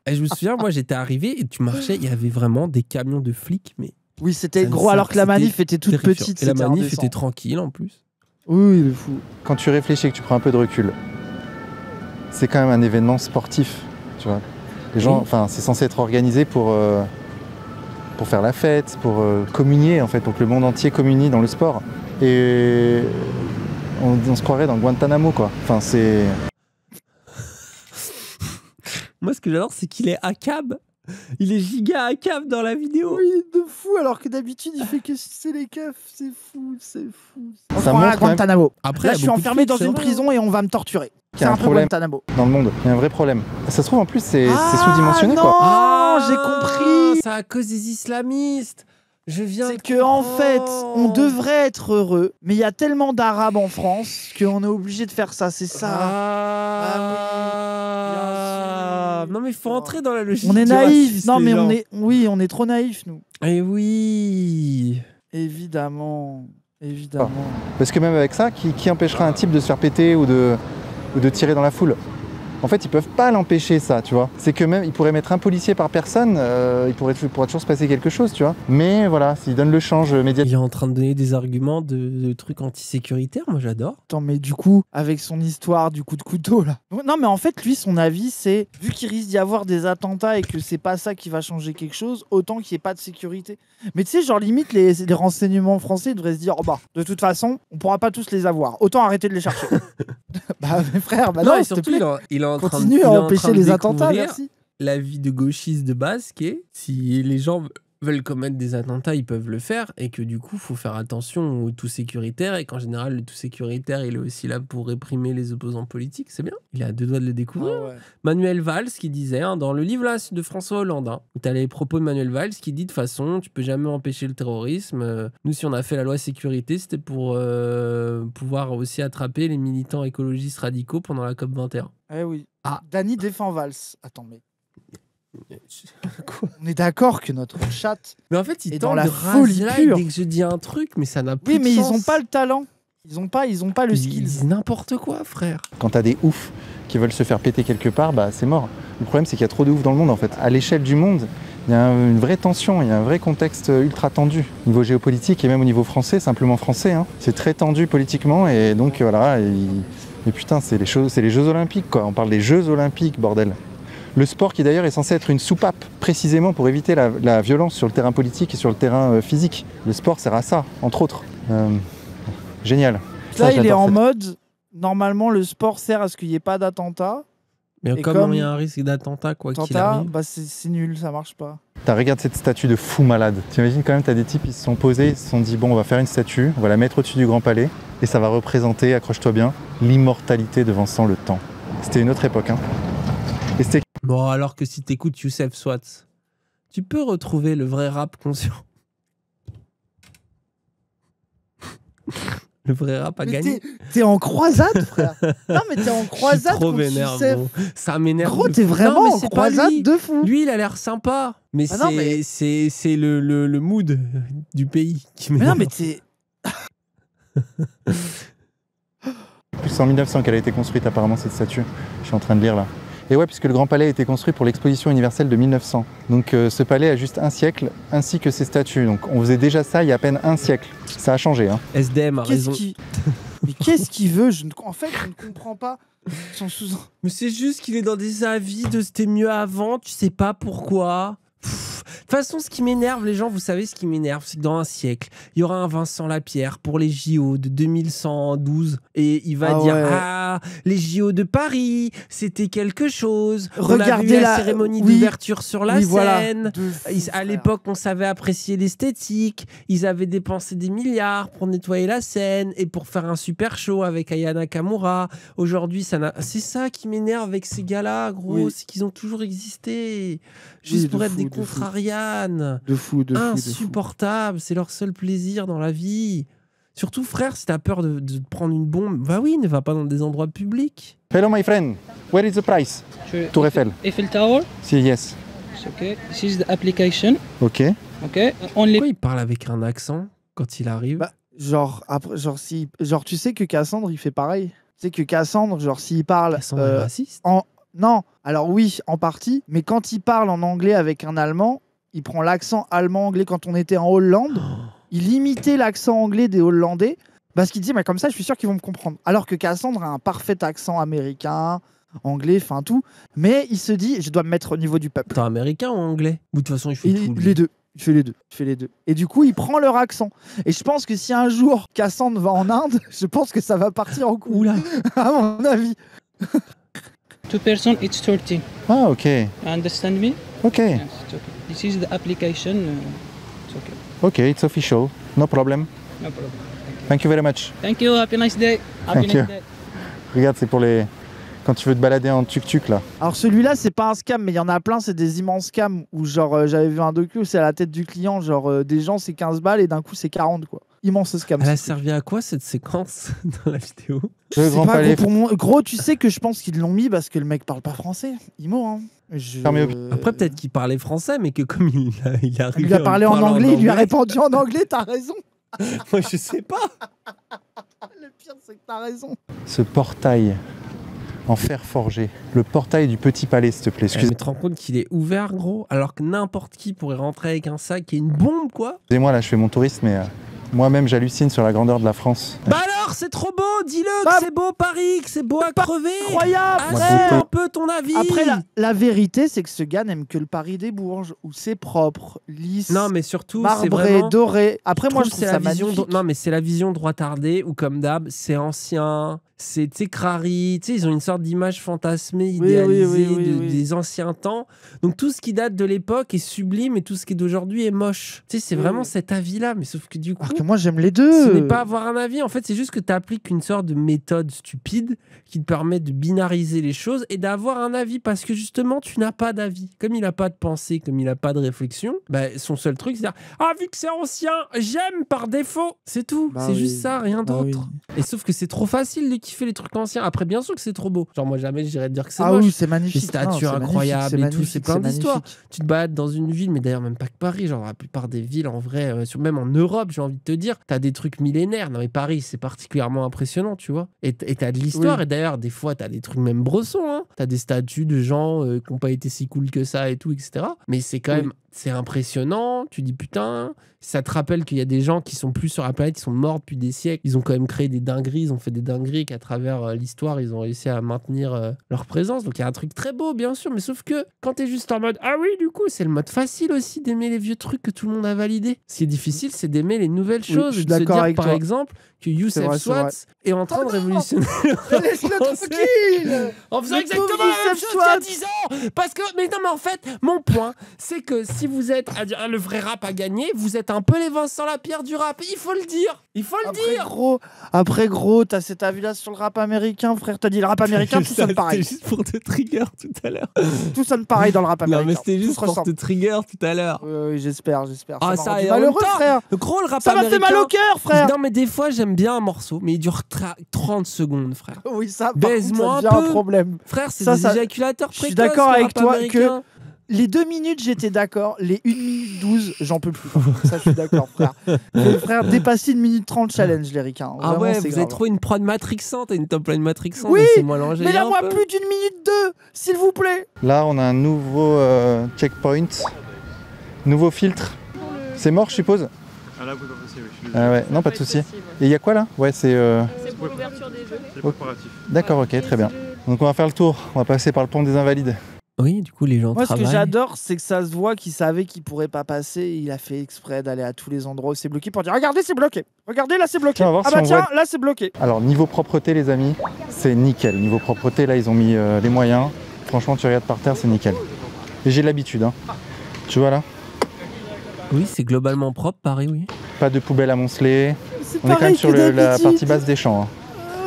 Et je me souviens, moi j'étais arrivé et tu marchais, il y avait vraiment des camions de flics, mais Oui, c'était Ça- gros, ça- alors que la c'était manif était toute terrifiant. petite. Et la c'était manif indécent. était tranquille en plus. Oui, le fou. Quand tu réfléchis et que tu prends un peu de recul, c'est quand même un événement sportif, tu vois. Les gens, Oui. enfin, c'est censé être organisé pour faire la fête, pour communier en fait, pour que le monde entier communie dans le sport. Et on se croirait dans Guantanamo, quoi. Enfin, c'est... Moi, ce que j'adore, c'est qu'il est à cab. Il est giga à cab dans la vidéo. Oui, de fou, alors que d'habitude, il fait que c'est les keufs. C'est fou, c'est fou. On Ça se croirait à montre quand même- Guantanamo. Après, Là, il y a je suis beaucoup de enfermé flics, dans c'est une vrai. prison et on va me torturer. Il y C'est a un un peu problème. Guantanamo. Dans le monde, il y a un vrai problème. Ça se trouve, en plus, c'est sous-dimensionné, non, quoi. j'ai compris. C'est à cause des islamistes. Je viens. C'est de que en comprendre. fait, on devrait être heureux, mais il y a tellement d'Arabes en France qu'on est obligé de faire ça. C'est ça. Ah, non, mais il faut entrer dans la logique. On est du naïf. racisme, Non, les mais gens. on est trop naïfs, nous. Eh oui. Évidemment, évidemment. Parce que même avec ça, qui empêchera un type de se faire péter ou de tirer dans la foule? En fait, ils peuvent pas l'empêcher, ça, tu vois. C'est que même, ils pourraient mettre un policier par personne, il pourrait toujours se passer quelque chose, tu vois. Mais voilà, s'ils donnent le change médiatique. Il est en train de donner des arguments de trucs antisécuritaires. Moi, j'adore. Attends, mais du coup, avec son histoire du coup de couteau, là. Non, mais en fait, lui, son avis, c'est vu qu'il risque d'y avoir des attentats et que c'est pas ça qui va changer quelque chose, autant qu'il n'y ait pas de sécurité. Mais tu sais, genre, limite, les renseignements français devraient se dire oh bah, de toute façon, on pourra pas tous les avoir. Autant arrêter de les chercher. Bah, mes frères, bah non, non, et s'il te surtout, plaît. il est en train de, Continue il est à en train empêcher de les attentats, découvrir merci. la vie de gauchiste de base qui est si les gens veulent commettre des attentats, ils peuvent le faire et que du coup, il faut faire attention au tout sécuritaire et qu'en général, le tout sécuritaire, il est aussi là pour réprimer les opposants politiques. C'est bien. Il est à 2 doigts de le découvrir. Ah ouais. Manuel Valls qui disait, dans le livre là, de François Hollande, où tu as les propos de Manuel Valls qui dit de toute façon, tu peux jamais empêcher le terrorisme. Nous, si on a fait la loi sécurité, c'était pour pouvoir aussi attraper les militants écologistes radicaux pendant la COP21. Eh oui. Ah. Dany défend Valls. Attends, mais Quoi? on est d'accord que notre chat. Mais en fait, ils Et dans tentent la de folie raser pure. dès que je dis un truc, mais ça n'a plus Oui, de mais ils sens. ont pas le talent. Ils ont pas le Ils skill. disent n'importe quoi, frère. Quand t'as des oufs qui veulent se faire péter quelque part, bah c'est mort. Le problème, c'est qu'il y a trop de oufs dans le monde, en fait. À l'échelle du monde, il y a une vraie tension, il y a un vrai contexte ultra tendu. Au niveau géopolitique et même au niveau français, simplement français, hein. C'est très tendu politiquement et donc voilà. Et putain, c'est les Jeux Olympiques, quoi. On parle des Jeux Olympiques, bordel. Le sport qui d'ailleurs est censé être une soupape, précisément pour éviter la violence sur le terrain politique et sur le terrain physique. Le sport sert à ça, entre autres. Génial. Ça, Là, il est j'adore en cette- mode. Normalement, le sport sert à ce qu'il n'y ait pas d'attentat. Mais Et comme comme il y a un risque d'attentat, quoi qu'il Attentat, arrive. bah c'est nul, ça marche pas. Regarde cette statue de fou malade. T'imagines quand même, t'as des types, ils se sont posés, ils se sont dit bon, on va faire une statue, on va la mettre au-dessus du Grand Palais et ça va représenter, accroche-toi bien, l'immortalité devançant le temps. C'était une autre époque, hein. Et c'était Bon, alors que si t'écoutes Youssef Swatz, tu peux retrouver le vrai rap conscient. Le vrai rap a Mais gagné. t'es en croisade, frère. Non, mais t'es en Je suis croisade trop contre vénère, Youssef. gros. Ça m'énerve. Gros, de t'es fou. vraiment Non, mais en c'est pas croisade lui. de fou. Lui, il a l'air sympa. Mais Ah non, mais- c'est le mood du pays qui Mais m'énerve. non, mais t'es. en 1900 qu'elle a été construite apparemment cette statue. Je suis en train de lire là. Et ouais, puisque le Grand Palais a été construit pour l'exposition universelle de 1900. Donc ce palais a juste un siècle, ainsi que ses statues. Donc on faisait déjà ça il y a à peine un siècle. Ça a changé, hein. SDM a Qu'est-ce raison. Mais qu'est-ce qu'il veut En fait, je ne comprends pas. Son sous. Mais c'est juste qu'il est dans des avis de c'était mieux avant, tu sais pas pourquoi. Pff. De toute façon, ce qui m'énerve, les gens, vous savez ce qui m'énerve, c'est que dans un siècle, il y aura un Vincent Lapierre pour les JO de 2112 et il va Ah dire ouais. ah, les JO de Paris, c'était quelque chose. On a vu Regardez la la- cérémonie oui. d'ouverture sur la Oui, voilà. scène. De fou, À frère. l'époque, on savait apprécier l'esthétique. Ils avaient dépensé des milliards pour nettoyer la scène et pour faire un super show avec Aya Nakamura. Aujourd'hui, c'est ça qui m'énerve avec ces gars-là, gros. Oui. C'est qu'ils ont toujours existé. Juste Oui, pour de être fou, des de fou. contrarianes. De fou, de fou. Insupportables. C'est leur seul plaisir dans la vie. Surtout, frère, si t'as peur de te prendre une bombe, bah oui, ne va pas dans des endroits publics. Hello my friend, where is the price? Tour Eiffel. Eiffel Tower. Si, yes. It's okay. This is the application. Ok. Okay. Only. Pourquoi il parle avec un accent quand il arrive? Bah, genre, après, genre, tu sais que Cassandre, il fait pareil. Tu sais que Cassandre, genre, s'il parle. Cassandre est raciste. Non, alors oui, en partie, mais quand il parle en anglais avec un Allemand, il prend l'accent allemand-anglais. Quand on était en Hollande, il imitait l'accent anglais des Hollandais parce qu'il dit, mais comme ça, je suis sûr qu'ils vont me comprendre. Alors que Cassandre a un parfait accent américain, anglais, enfin tout. Mais il se dit, je dois me mettre au niveau du peuple. T'es américain ou anglais? Ou de toute façon, il fait tout. lui. Les deux. Il fait les deux. Et du coup, il prend leur accent. Et je pense que si un jour Cassandre va en Inde, je pense que ça va partir en couille. Oula. À mon avis. 2 person. It's 30. Ah, ok. You understand me? Ok. Yes. It's okay. This is the application. It's okay. Ok, it's official. No problem. No problem. Thank you very much. Thank you. Happy nice day. Happy Thank nice you. day. Regarde, c'est pour les... Quand tu veux te balader en tuk-tuk, là. Alors celui-là, c'est pas un scam, mais il y en a plein, c'est des immenses scams où genre j'avais vu un docu où c'est à la tête du client, genre des gens c'est 15 balles et d'un coup c'est 40 quoi. Immense scam. Elle a ce truc. servi à quoi cette séquence dans la vidéo? Le C'est Grand pas Palais. gros, pour moi. Gros, tu sais que je pense qu'ils l'ont mis parce que le mec parle pas français. Imo, hein. Fermé Après, peut-être qu'il parlait français, mais que comme il est Il arrivé lui a parlé en parlant anglais, il lui a répondu en anglais, t'as raison. Moi, je sais pas. Le pire, c'est que t'as raison. Ce portail en fer forgé. Le portail du Petit Palais, s'il te plaît. Mais tu te rends compte qu'il est ouvert, gros, alors que n'importe qui pourrait rentrer avec un sac et une bombe, quoi. Excusez-moi, là, je fais mon touriste, mais moi-même, j'hallucine sur la grandeur de la France. Bah alors, c'est trop beau, dis-le, Bah, que c'est beau Paris, que c'est beau à crever. Incroyable. Assume un peu ton avis. Après, la vérité, c'est que ce gars n'aime que le Paris des Bourges, où c'est propre, lisse, Non, mais surtout, c'est marbré, vraiment... doré. Après, moi, je trouve trouve ça magnifique. Non, mais c'est la vision droitardée où, comme d'hab, c'est ancien, c'est tu sais, crari, tu sais, ils ont une sorte d'image fantasmée, Oui, idéalisée oui. des anciens temps. Donc tout ce qui date de l'époque est sublime et tout ce qui est d'aujourd'hui est moche. Tu sais, c'est Oui, vraiment oui. cet avis-là, mais sauf que du coup, Alors que moi, j'aime les deux. ce n'est pas avoir un avis. En fait, c'est juste que tu appliques une sorte de méthode stupide qui te permet de binariser les choses et d'avoir un avis parce que justement, tu n'as pas d'avis. Comme il n'a pas de pensée, comme il n'a pas de réflexion, bah, son seul truc, c'est dire ah, vu que c'est ancien, j'aime par défaut. C'est tout. Bah c'est oui. juste ça, rien Bah d'autre. Et sauf que c'est trop facile de kiffer les trucs anciens. Après, bien sûr que c'est trop beau. Genre, moi, jamais j'irais te dire que c'est Ah moche. oui, c'est magnifique. Les statues Non, c'est incroyables magnifique, et tout, c'est plein magnifique. d'histoires. Tu te balades dans une ville, mais d'ailleurs même pas que Paris, genre la plupart des villes en vrai, même en Europe, j'ai envie de te dire, t'as des trucs millénaires. Non mais Paris, c'est particulièrement impressionnant, tu vois. Et t'as de l'histoire, Oui. et d'ailleurs des fois t'as des trucs même bressons, hein. T'as des statues de gens qui n'ont pas été si cool que ça et tout, etc. Mais c'est quand même, c'est impressionnant, tu dis putain, ça te rappelle qu'il y a des gens qui sont plus sur la planète, ils sont morts depuis des siècles, ils ont quand même créé des dingueries, ils ont fait des dingueries qu'à travers l'histoire, ils ont réussi à maintenir leur présence. Donc il y a un truc très beau, bien sûr, mais sauf que quand t'es juste en mode ah oui, du coup, c'est le mode facile aussi d'aimer les vieux trucs que tout le monde a validés. Ce qui est difficile, c'est d'aimer les nouvelles Oui, choses. je suis Et de se d'accord dire, avec par toi. exemple, que Youssef vrai, Swatz est en train de révolutionner. Laisse-le français. tranquille. En faisant Le exactement pauvre la même Youssef chose qu'il y a Swatz. 10 ans. Parce que, mais non, mais en fait, mon point, c'est que si vous êtes à dire ah, le vrai rap a gagné, vous êtes un peu les Vincent Lapierre du rap. Il faut le dire. Il faut le dire. Après, gros, t'as cet avis-là sur le rap américain, frère. T'as dit le rap américain, tout sonne pareil. C'était juste pour te trigger tout à l'heure. Tout sonne pareil dans le rap américain. Non, mais c'était Tout juste se pour ressemble. te trigger tout à l'heure. Oui, j'espère. Ah, m'a ça, rendu et en même malheureux, temps, frère. Gros, le rap Ça m'a américain. fait mal au cœur, frère. Non, mais des fois, j'aime bien un morceau, mais il dure 30 secondes, frère. Oui, ça, par Baise-moi contre, ça devient un un peu. problème. Frère, c'est Ça, des ça- éjaculateurs je suis précoces. d'accord le avec rap toi américain. Les 2 minutes, j'étais d'accord. Les 1 minute 12, j'en peux plus. Ça, je suis d'accord, frère. Mais, frère, dépasser 1 minute 30 challenge, les ricains. Ah Vraiment, ouais, c'est vous grave. avez trop une prod matrixante et une top line matrixante. Oui, laissez-moi l'enjailler Mais là, un moi, peu. plus d'1 minute 2, s'il vous plaît. Là, on a un nouveau checkpoint, nouveau filtre. C'est mort, je suppose. Ah là, vous pas possible, je suis Ah ouais, non, pas de souci. Et il y a quoi là? Ouais, c'est. C'est pour l'ouverture des jeux. C'est préparatif. D'accord, ok, très bien. Donc on va faire le tour. On va passer par le pont des Invalides. Oui, du coup, les gens Moi, ce travaillent. que j'adore, c'est que ça se voit qu'il savait qu'il pourrait pas passer. Il a fait exprès d'aller à tous les endroits où c'est bloqué pour dire regardez, c'est bloqué. Regardez, là, c'est bloqué. Tiens, on va voir Ah si bah on tiens, voit- là, c'est bloqué. Alors niveau propreté, les amis, c'est nickel. Niveau propreté, là, ils ont mis les moyens. Franchement, tu regardes par terre, c'est nickel. Et j'ai l'habitude, hein. Tu vois là, Oui, c'est globalement propre, Paris, oui. pas de poubelle amoncelée. C'est On est quand pareil même sur que la d'habitude. partie basse des champs, hein.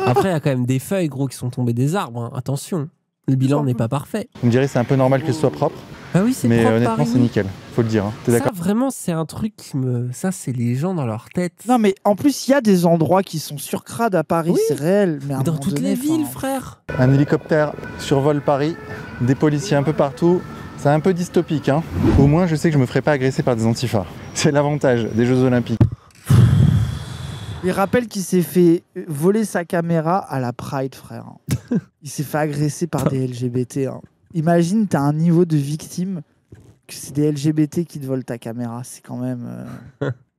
Après, il y a quand même des feuilles, gros, qui sont tombées des arbres. Hein. Attention, le bilan n'est pas parfait. Vous me direz, c'est un peu normal que ce soit propre, Ah oui, c'est mais propre, honnêtement, Paris, c'est oui. nickel. Faut le dire, hein. T'es Ça, d'accord? vraiment, c'est un truc qui me... Ça, c'est les gens dans leur tête. Non, mais en plus, il y a des endroits qui sont surcrades à Paris, Oui. c'est réel. Mais, à un Mais dans moment toutes donné, les villes, enfin, frère. Un hélicoptère survole Paris, des policiers un peu partout. C'est un peu dystopique, hein. Au moins, je sais que je me ferai pas agresser par des antifas. C'est l'avantage des Jeux Olympiques. Il rappelle qu'il s'est fait voler sa caméra à la Pride, frère. Il s'est fait agresser par des LGBT. Hein. Imagine, t'as un niveau de victime que c'est des LGBT qui te volent ta caméra. C'est quand même...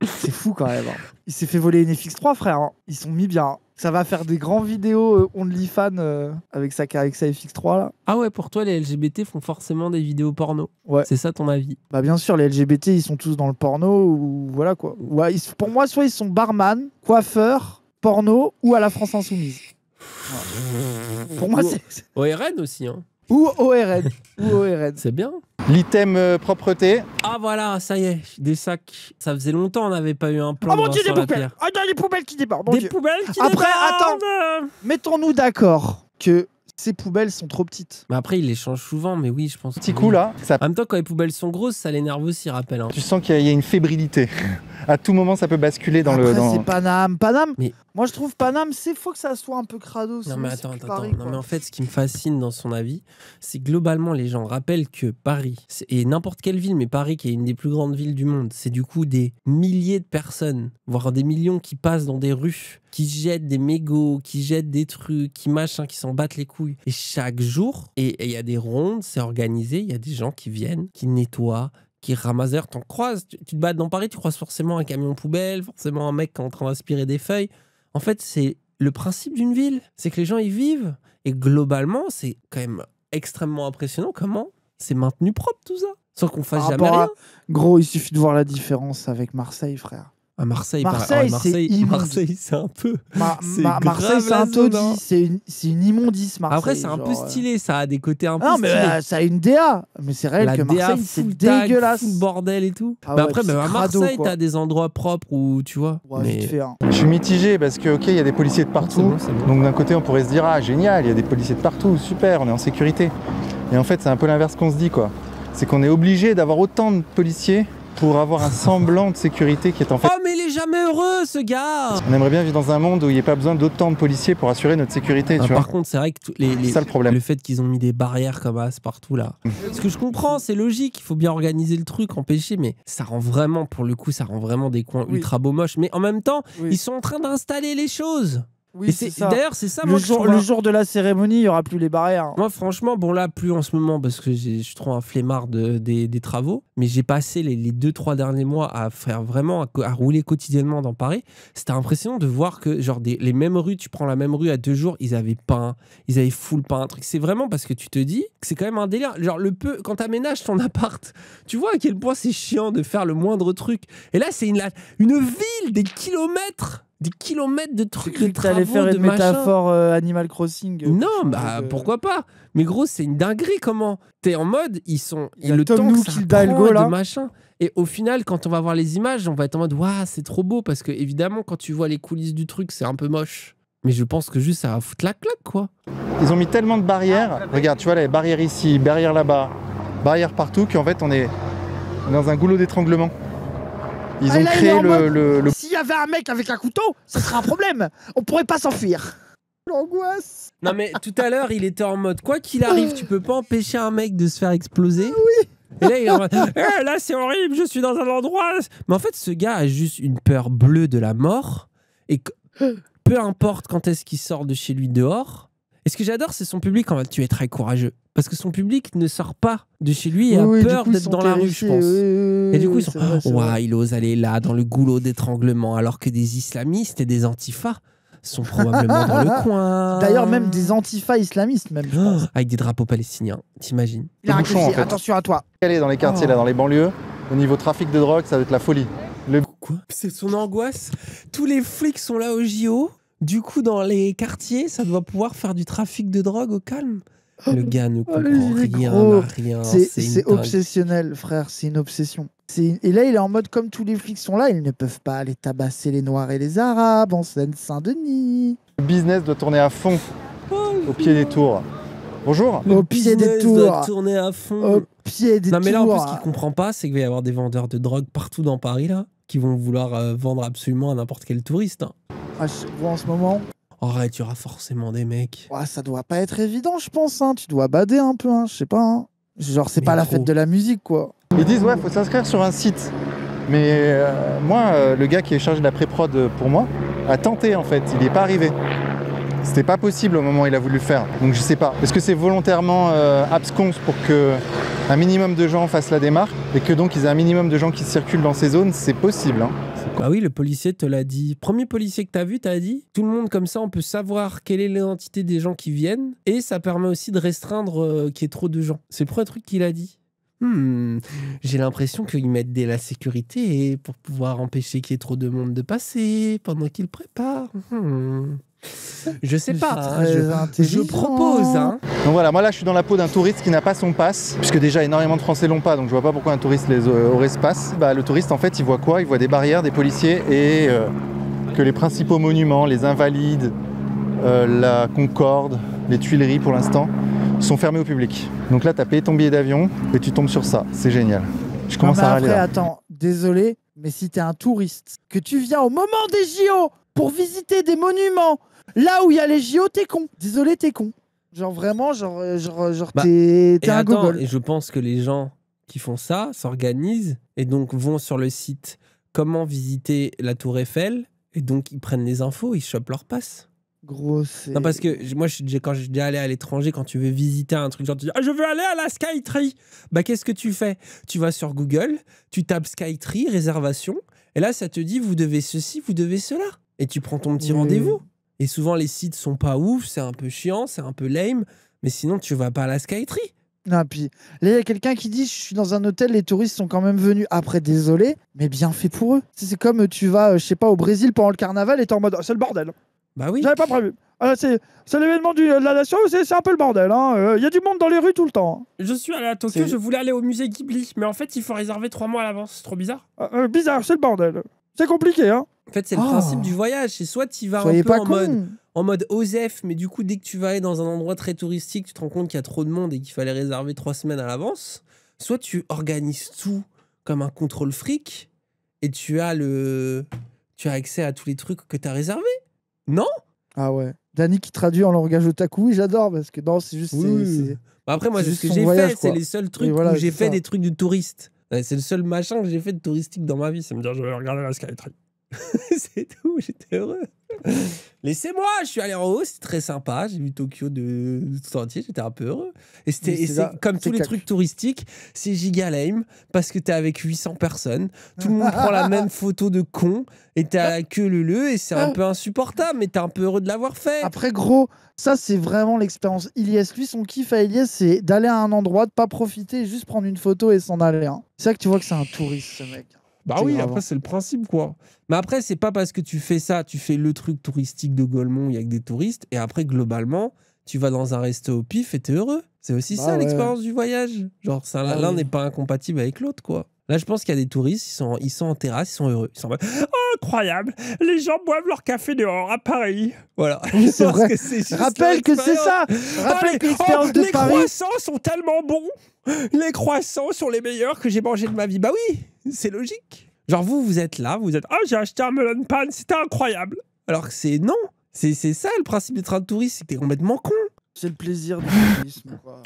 c'est fou quand même. Hein. Il s'est fait voler une FX3, frère. Hein. Ils sont mis bien. Ça va faire des grands vidéos OnlyFans avec sa FX3 là. Ah ouais, pour toi, les LGBT font forcément des vidéos porno. Ouais. C'est ça ton avis? Bah bien sûr, les LGBT, ils sont tous dans le porno ou voilà quoi. Ouais, pour moi, soit ils sont barman, coiffeurs, porno ou à la France Insoumise. Voilà. Pour moi, c'est... ORN aussi, hein. Ou ORN. Ou ORN. C'est bien. L'item propreté, Ah voilà, ça y est, des sacs. Ça faisait longtemps on n'avait pas eu un plan Oh de mon dieu, des Vincent poubelles. Lapierre. Ah, des poubelles qui débordent. Mon Des Dieu. poubelles qui Après, débordent. Mettons-nous d'accord que ces poubelles sont trop petites. Mais après, il les change souvent, mais oui, je pense. petit que coup oui. là, ça... En même temps, quand les poubelles sont grosses, ça l'énerve aussi, rappelle. Hein. tu sens qu'il y a une fébrilité. À tout moment, ça peut basculer dans Après, le... dans- c'est Paname. Paname, Mais- moi je trouve Paname, faut que ça soit un peu crado. Non sinon mais c'est attends, plus attends, Paris, non quoi. mais en fait ce qui me fascine dans son avis, c'est globalement les gens rappellent que Paris, et n'importe quelle ville, mais Paris qui est une des plus grandes villes du monde, c'est du coup des milliers de personnes, voire des millions qui passent dans des rues, qui jettent des mégots, qui jettent des trucs, qui machin, qui s'en battent les couilles. Et chaque jour, et il y a des rondes, c'est organisé, il y a des gens qui viennent, qui nettoient, qui ramassent. D'ailleurs, t'en croises, tu te balades dans Paris, tu croises forcément un camion poubelle, forcément un mec qui est en train d'aspirer des feuilles. En fait, c'est le principe d'une ville, c'est que les gens y vivent. Et globalement, c'est quand même extrêmement impressionnant comment c'est maintenu propre tout ça. Sans qu'on fasse Par jamais rapport à- rien. Gros, il suffit de voir la différence avec Marseille, frère. À Marseille, Marseille, c'est immonde. Marseille, c'est un peu. Marseille, grave c'est un la zone, hein. taudis. C'est une immondice, Marseille. Après, c'est un peu stylé, ça a des côtés un peu Non, mais stylés. ça a une DA. Mais c'est réel que Marseille, c'est dégueulasse. Full bordel et tout. Ah mais ouais, après, c'est même à crado, Marseille, quoi. t'as des endroits propres où tu vois. Ouais, mais... vite fait, hein. Je suis mitigé parce que, ok, il y a des policiers de partout. C'est bon. Donc d'un côté, on pourrait se dire, ah génial, il y a des policiers de partout, super, on est en sécurité. Et en fait, c'est un peu l'inverse qu'on se dit, quoi. C'est qu'on est obligé d'avoir autant de policiers pour avoir un semblant de sécurité qui est en fait... Oh, mais il est jamais heureux, ce gars. On aimerait bien vivre dans un monde où il n'y ait pas besoin d'autant de policiers pour assurer notre sécurité, tu vois. Par contre, c'est vrai que C'est ça le problème. le fait qu'ils ont mis des barrières comme as partout là. Ce que je comprends, c'est logique, il faut bien organiser le truc, empêcher, mais ça rend vraiment, pour le coup, ça rend vraiment des coins ultra beau moches. Mais en même temps, ils sont en train d'installer les choses. Oui, c'est ça. D'ailleurs, c'est ça, le jour de la cérémonie, il n'y aura plus les barrières. Moi, franchement, bon là, plus en ce moment, parce que je suis trop un flemmard des travaux, mais j'ai passé les 2-3 derniers mois à faire vraiment, à rouler quotidiennement dans Paris. C'était impressionnant de voir que, genre, les mêmes rues, tu prends la même rue à 2 jours, ils avaient peint, ils avaient full peint, un truc. C'est vraiment parce que tu te dis que c'est quand même un délire. Genre, quand t'aménages ton appart, tu vois à quel point c'est chiant de faire le moindre truc. Et là, c'est une ville, des kilomètres de trucs, de travaux, t'allais faire de une machin. métaphore Animal Crossing. Non, bah pourquoi pas. Mais gros, c'est une dinguerie comment. T'es en mode, ils le Tom temps Nook, que ça Hidalgo, prend là. de machin. Et au final, quand on va voir les images, on va être en mode, waouh, c'est trop beau. Parce que évidemment, quand tu vois les coulisses du truc, c'est un peu moche. Mais je pense que juste ça va foutre la claque, quoi. Ils ont mis tellement de barrières. Regarde, tu vois, les barrières ici, barrières là-bas, barrières partout, qu'en fait, on est dans un goulot d'étranglement. Ils ont créé le... S'il y avait un mec avec un couteau, ce serait un problème. On pourrait pas s'enfuir. L'angoisse. Non, mais tout à l'heure, il était en mode, quoi qu'il arrive, tu peux pas empêcher un mec de se faire exploser. Oui. Et là, il est en mode, là, c'est horrible, je suis dans un endroit. Mais en fait, ce gars a juste une peur bleue de la mort. Et peu importe quand est-ce qu'il sort de chez lui dehors. Et ce que j'adore, c'est son public. En fait, tu es très courageux. Parce que son public ne sort pas de chez lui et a peur d'être dans la rue, je pense. Et du coup, ils sont, ouah, il ose aller là, dans le goulot d'étranglement, alors que des islamistes et des antifas sont probablement dans le coin. D'ailleurs, même des antifas islamistes, même, je pense. Avec des drapeaux palestiniens, t'imagines? Il a bouchon, en fait. Attention à toi. Aller dans les quartiers, là, dans les banlieues, au niveau trafic de drogue, ça va être la folie. Quoi? C'est son angoisse. Tous les flics sont là au JO. Du coup, dans les quartiers, ça doit pouvoir faire du trafic de drogue au calme. Le gars ne comprend rien. C'est obsessionnel, frère. C'est une obsession. Et là, il est en mode comme tous les flics sont là, ils ne peuvent pas aller tabasser les Noirs et les Arabes en Seine-Saint-Denis. Le business doit tourner à fond au pied des tours. Bonjour. Au pied des tours. Doit tourner à fond. Au pied des tours. Non, mais là, en plus, ce qu'il comprend pas, c'est qu'il va y avoir des vendeurs de drogue partout dans Paris, là, qui vont vouloir vendre absolument à n'importe quel touriste. Hein. En ce moment. Arrête, il y aura forcément des mecs. Ouais, ça doit pas être évident, je pense. Hein. Tu dois bader un peu, hein. Je sais pas. Hein. Genre, c'est pas la fête de la musique, quoi. Ils disent, ouais, faut s'inscrire sur un site. Mais moi, le gars qui est chargé de la pré-prod pour moi, a tenté, en fait. Il n'y est pas arrivé. C'était pas possible au moment où il a voulu le faire. Donc je sais pas. Est-ce que c'est volontairement absconce pour que un minimum de gens fassent la démarche et que donc ils aient un minimum de gens qui circulent dans ces zones? C'est possible. Hein. Bah oui, le policier te l'a dit. Premier policier que t'as vu, t'as dit. Tout le monde comme ça, on peut savoir quelle est l'identité des gens qui viennent. Et ça permet aussi de restreindre qu'il y ait trop de gens. C'est le premier truc qu'il a dit. J'ai l'impression qu'ils mettent la sécurité pour pouvoir empêcher qu'il y ait trop de monde de passer pendant qu'ils préparent. Je sais pas, je propose. Hein. Donc voilà, moi là je suis dans la peau d'un touriste qui n'a pas son pass, puisque déjà énormément de Français l'ont pas, donc je vois pas pourquoi un touriste aurait ce pass. Bah, le touriste en fait il voit quoi? Il voit des barrières, des policiers et que les principaux monuments, les Invalides, la Concorde, les Tuileries pour l'instant, sont fermés au public. Donc là t'as payé ton billet d'avion et tu tombes sur ça, c'est génial. Je commence à râler là. Attends, désolé, mais si t'es un touriste, que tu viens au moment des JO pour visiter des monuments, là où il y a les JO, t'es con. Désolé, t'es con. Genre vraiment, t'es un gogol. Et je pense que les gens qui font ça s'organisent et donc vont sur le site comment visiter la Tour Eiffel et donc ils prennent les infos, ils chopent leur passe. Gros, c'est... Non, parce que moi, quand je suis déjà allé à l'étranger, quand tu veux visiter un truc, genre tu dis « Ah, je veux aller à la Skytree !» Bah, qu'est-ce que tu fais? Tu vas sur Google, tu tapes Skytree, réservation, et là, ça te dit « Vous devez ceci, vous devez cela !» Et tu prends ton petit rendez-vous. Et souvent, les sites sont pas ouf, c'est un peu chiant, c'est un peu lame, mais sinon, tu vas pas à la Skytree. Non, puis là, il y a quelqu'un qui dit, je suis dans un hôtel, les touristes sont quand même venus. Après, désolé, mais bien fait pour eux. C'est comme tu vas, je sais pas, au Brésil pendant le carnaval et t'es en mode, c'est le bordel. Bah oui. J'avais pas prévu. C'est l'événement de la nation, c'est un peu le bordel. Il y a du monde dans les rues tout le temps. Je suis allé à Tokyo, je voulais aller au musée Ghibli, mais en fait, il faut réserver 3 mois à l'avance. C'est trop bizarre. Bizarre, c'est le bordel. C'est compliqué, hein. En fait, c'est le principe du voyage. C'est soit tu vas Soyez un peu pas en mode OSEF, mais du coup, dès que tu vas aller dans un endroit très touristique, tu te rends compte qu'il y a trop de monde et qu'il fallait réserver 3 semaines à l'avance. Soit tu organises tout comme un contrôle fric et tu as accès à tous les trucs que tu as réservés. Non? Ah ouais. Dany qui traduit en langage otaku, oui, j'adore parce que non, c'est juste. Bah après, moi, c'est ce juste que son j'ai voyage, fait, quoi. c'est les seuls trucs voilà, où j'ai c'est fait ça. des trucs de touriste. Ouais, c'est le seul machin que j'ai fait de touristique dans ma vie. Ça me dit, Je vais regarder la Skytree. c'est tout, j'étais heureux. Laissez-moi, je suis allé en haut, c'était très sympa. J'ai vu Tokyo de tout entier, j'étais un peu heureux. Et c'est comme tous les trucs touristiques, c'est giga lame parce que t'es avec 800 personnes, tout le monde prend la même photo de con et t'es à la queue leu et c'est un peu insupportable, mais t'es un peu heureux de l'avoir fait. Après, gros, ça, c'est vraiment l'expérience Ilyes. Lui, son kiff à Ilyes, c'est d'aller à un endroit, de pas profiter, juste prendre une photo et s'en aller. Hein. C'est ça que tu vois que c'est un touriste, ce mec. Bah oui, après, c'est le principe, quoi. Mais après, c'est pas parce que tu fais ça, tu fais le truc touristique de Golemont, il y a que des touristes, et après, globalement, tu vas dans un resto au pif et t'es heureux. C'est aussi ça, l'expérience du voyage. Genre, l'un n'est pas incompatible avec l'autre, quoi. Là, je pense qu'il y a des touristes, ils sont en terrasse, ils sont heureux. Ils sont en mode, Incroyable, les gens boivent leur café dehors à Paris. Voilà. C'est vrai. Rappelle que c'est ça. Rappelle que l'expérience de Paris. Les croissants sont tellement bons. Les croissants sont les meilleurs que j'ai mangés de ma vie. Bah oui, c'est logique. Genre vous êtes là, vous êtes j'ai acheté un melon pan, c'était incroyable. Alors que c'est non. C'est ça le principe d'être un touriste, c'est que t'es complètement con. C'est le plaisir du tourisme, quoi.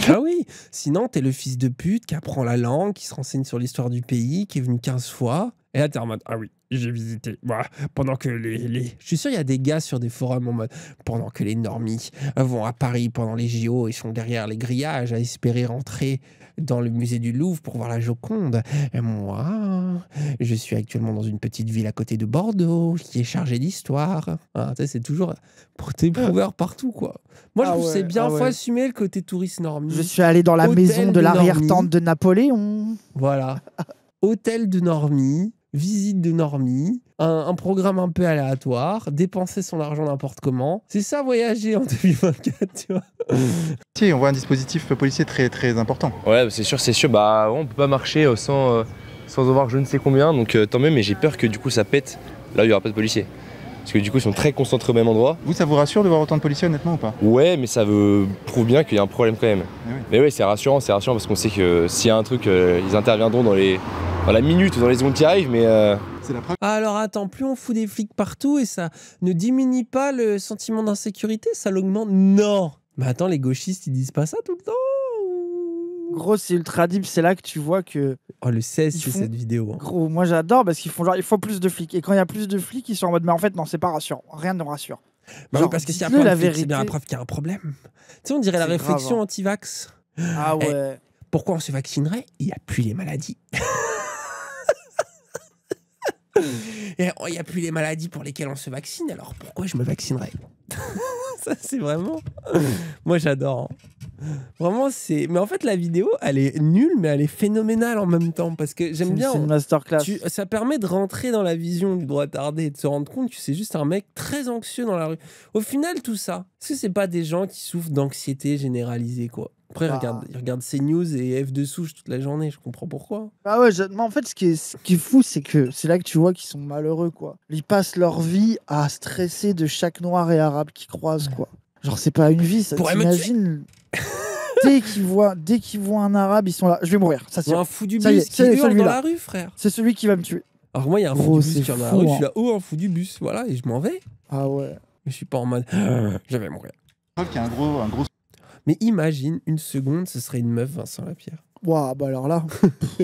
Ah oui, sinon t'es le fils de pute qui apprend la langue, qui se renseigne sur l'histoire du pays, qui est venu 15 fois. Et là t'es en mode, ah oui, j'ai visité. Bah, pendant que les... Je suis sûr il y a des gars sur des forums en mode, pendant que les normies vont à Paris pendant les JO et sont derrière les grillages à espérer rentrer dans le musée du Louvre pour voir la Joconde. Et moi, je suis actuellement dans une petite ville à côté de Bordeaux qui est chargée d'histoire. Ah, c'est toujours pour t'éprouver partout, quoi. Moi, je trouve que c'est bien, faut assumer le côté touriste normie. Je suis allé dans la maison de l'arrière-tante de Napoléon. Voilà. Hôtel de normie, visite de normie, un programme un peu aléatoire, dépenser son argent n'importe comment. C'est ça, voyager en 2024, tu vois. Si, on voit un dispositif policier très, très important. Ouais, c'est sûr. Bah, on peut pas marcher sans avoir je ne sais combien, donc tant mieux, mais j'ai peur que du coup ça pète là où il y aura pas de policiers. Parce que du coup, ils sont très concentrés au même endroit. Vous, ça vous rassure de voir autant de policiers, honnêtement, ou pas? Ouais, mais ça prouve bien qu'il y a un problème quand même. Oui. Mais ouais, c'est rassurant parce qu'on sait que s'il y a un truc, ils interviendront dans la minute ou dans les secondes qui arrivent, mais... C'est la preuve. Alors attends, plus on fout des flics partout et ça ne diminue pas le sentiment d'insécurité, ça l'augmente. Non. Mais attends, les gauchistes, ils disent pas ça tout le temps. Gros, c'est ultra deep, c'est là que tu vois que... Oh, le 16, c'est cette vidéo. Hein. Gros, moi j'adore parce qu'ils font genre, il faut plus de flics. Et quand il y a plus de flics, ils sont en mode, mais en fait, non, c'est pas rassurant. Rien ne nous rassure. Bah genre, oui, parce que s'il y a dites-le plein la de flics, vérité. c'est bien la preuve qu'il y a un problème. Tu sais, on dirait la réflexion grave, hein. anti-vax. Ah ouais. Pourquoi on se vaccinerait? Il n'y a plus les maladies. Et il n'y a plus les maladies pour lesquelles on se vaccine, alors pourquoi je me vaccinerais? Ça, c'est vraiment... Moi, j'adore. Vraiment, c'est... Mais en fait, la vidéo, elle est nulle, mais elle est phénoménale en même temps. Parce que j'aime bien... C'est une masterclass. Ça permet de rentrer dans la vision du droit tardé et de se rendre compte que c'est juste un mec très anxieux dans la rue. Au final, tout ça, est-ce que c'est pas des gens qui souffrent d'anxiété généralisée, quoi? Après, ils regardent CNews et F de souche toute la journée, je comprends pourquoi. Ah ouais, mais en fait, ce qui est fou, c'est que c'est là que tu vois qu'ils sont malheureux, quoi. Ils passent leur vie à stresser de chaque noir et arabe qu'ils croisent, quoi. Genre, c'est pas une vie, ça t'imagines. Dès qu'ils voient un arabe, ils sont là. Je vais mourir, ça c'est. Ou un fou du bus qui hurle dans la rue, frère. C'est celui qui va me tuer. Alors moi, il y a un fou du bus qui est dans la rue, je suis là, un fou du bus, voilà, et je m'en vais. Ah ouais. Mais je suis pas en mode, je vais mourir. Je trouve qu'il y a un gros... Mais imagine, une seconde, ce serait une meuf, Vincent Lapierre. Waouh, bah alors là.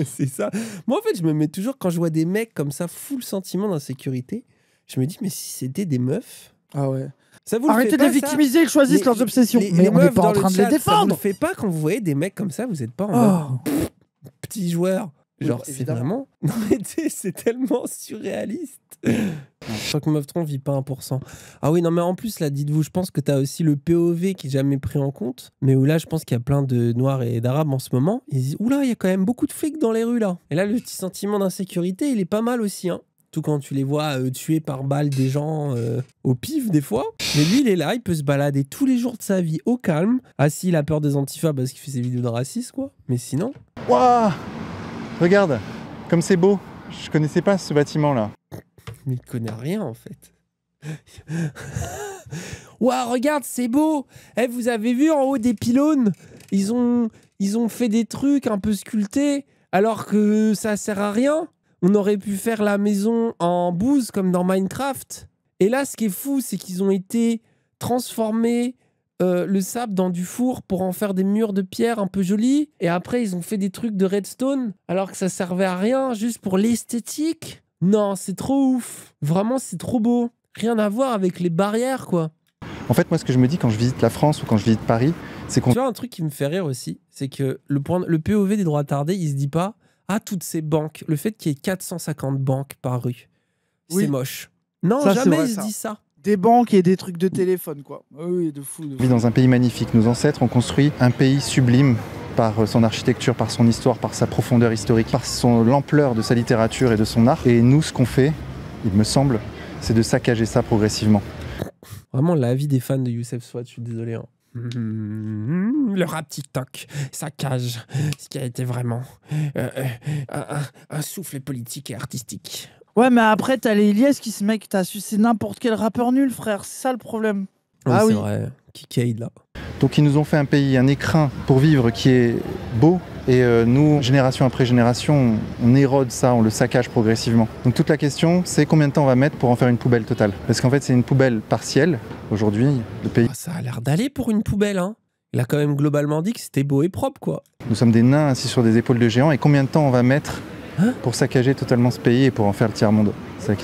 C'est ça. Moi, en fait, je me mets toujours, quand je vois des mecs comme ça, full sentiment d'insécurité, je me dis, mais si c'était des meufs. Ah ouais. Ça vous Arrêtez de les victimiser, ils choisissent leurs obsessions. Mais on n'est pas en train de les défendre. Ça vous le fait pas quand vous voyez des mecs comme ça, vous êtes pas en mode petit joueur. Genre, c'est vraiment... Non mais tu sais, c'est tellement surréaliste. Je crois que Meuvtron vit pas 1%. Ah oui, non mais en plus, là, dites-vous, je pense que t'as aussi le POV qui est jamais pris en compte. Mais où là, je pense qu'il y a plein de Noirs et d'Arabes en ce moment. Ils disent, oula, il y a quand même beaucoup de flics dans les rues, là. Et là, le petit sentiment d'insécurité, il est pas mal aussi, hein. Tout quand tu les vois tuer par balle des gens au pif des fois. Mais lui, il est là, il peut se balader tous les jours de sa vie au calme. Ah si, il a peur des antifas parce qu'il fait ses vidéos de racisme, quoi. Mais sinon... Waouh! Regarde, comme c'est beau. Je connaissais pas ce bâtiment-là. Mais il connaît rien, en fait. Waouh, regarde, c'est beau! Eh, vous avez vu en haut des pylônes? Ils ont fait des trucs un peu sculptés, alors que ça sert à rien. On aurait pu faire la maison en bouse comme dans Minecraft. Et là, ce qui est fou, c'est qu'ils ont été transformés le sable dans du four pour en faire des murs de pierre un peu jolis. Et après, ils ont fait des trucs de redstone alors que ça servait à rien, juste pour l'esthétique. Non, c'est trop ouf. Vraiment, c'est trop beau. Rien à voir avec les barrières, quoi. En fait, moi, ce que je me dis quand je visite la France ou quand je visite Paris, c'est qu'on... Tu vois, un truc qui me fait rire aussi, c'est que le POV des droits attardés, il se dit pas « Ah, toutes ces banques, le fait qu'il y ait 450 banques par rue, c'est moche. » Non, Ça, jamais vrai, il se ça. dit ça. Des banques et des trucs de téléphone, quoi. Oui, de fou. On vit dans un pays magnifique. Nos ancêtres ont construit un pays sublime par son architecture, par son histoire, par sa profondeur historique, par l'ampleur de sa littérature et de son art. Et nous, ce qu'on fait, il me semble, c'est de saccager ça progressivement. Vraiment, l'avis des fans de Youssef Swat, je suis désolé. Hein. Le rap TikTok saccage ce qui a été vraiment un souffle politique et artistique. Ouais, mais après, t'as les Ilyes qui se mettent que t'as sucé n'importe quel rappeur nul, frère. C'est ça le problème. Oui, c'est vrai. Kikade, là. Donc, ils nous ont fait un pays, un écrin pour vivre qui est beau. Et nous, génération après génération, on érode ça, on le saccage progressivement. Donc toute la question, c'est combien de temps on va mettre pour en faire une poubelle totale? Parce qu'en fait, c'est une poubelle partielle. Aujourd'hui, le pays... Ça a l'air d'aller pour une poubelle, hein. Il a quand même globalement dit que c'était beau et propre, quoi. Nous sommes des nains assis sur des épaules de géants. Et combien de temps on va mettre pour saccager totalement ce pays et pour en faire le tiers-monde?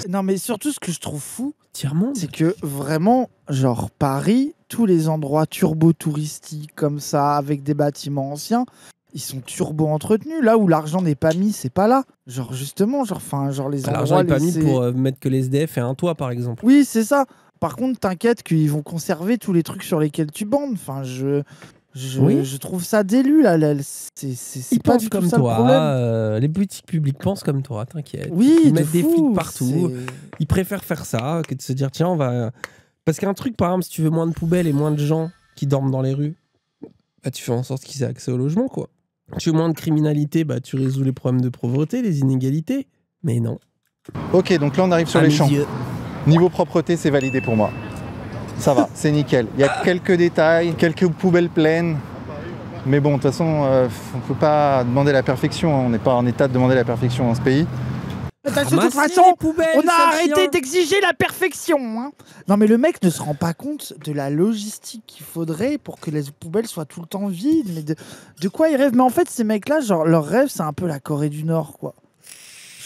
Non, mais surtout, ce que je trouve fou, tiers-monde, c'est que vraiment, genre Paris, tous les endroits turbo-touristiques comme ça, avec des bâtiments anciens, ils sont turbo entretenus. Là où l'argent n'est pas mis, c'est pas là. Genre justement, genre les endroits l'argent n'est pas mis laissés- pour mettre que les SDF et un toit, par exemple. Oui, c'est ça. Par contre, t'inquiète qu'ils vont conserver tous les trucs sur lesquels tu bandes. Enfin, je trouve ça délu là. C'est Ils pas pensent du tout comme ça le toi. problème. Les politiques publiques pensent comme toi, t'inquiète. Oui, ils de mettent des fou, flics partout. c'est- Ils préfèrent faire ça que de se dire tiens, on va. Parce qu'un truc, par exemple, si tu veux moins de poubelles et moins de gens qui dorment dans les rues, bah, tu fais en sorte qu'ils aient accès au logement, quoi. Tu veux moins de criminalité, bah, tu résous les problèmes de pauvreté, les inégalités. Mais non. Ok, donc là on arrive sur À les mes champs. yeux. Niveau propreté, c'est validé pour moi. Ça va, c'est nickel. Il y a quelques détails, quelques poubelles pleines. Mais bon, de toute façon, on ne peut pas demander la perfection. On n'est pas en état de demander la perfection dans ce pays. De toute Ramassez façon, les poubelles, on a sale arrêté chien. d'exiger la perfection. Hein. Non, mais le mec ne se rend pas compte de la logistique qu'il faudrait pour que les poubelles soient tout le temps vides. Mais de quoi ils rêvent? Mais en fait, ces mecs-là, genre, leur rêve, c'est un peu la Corée du Nord, quoi.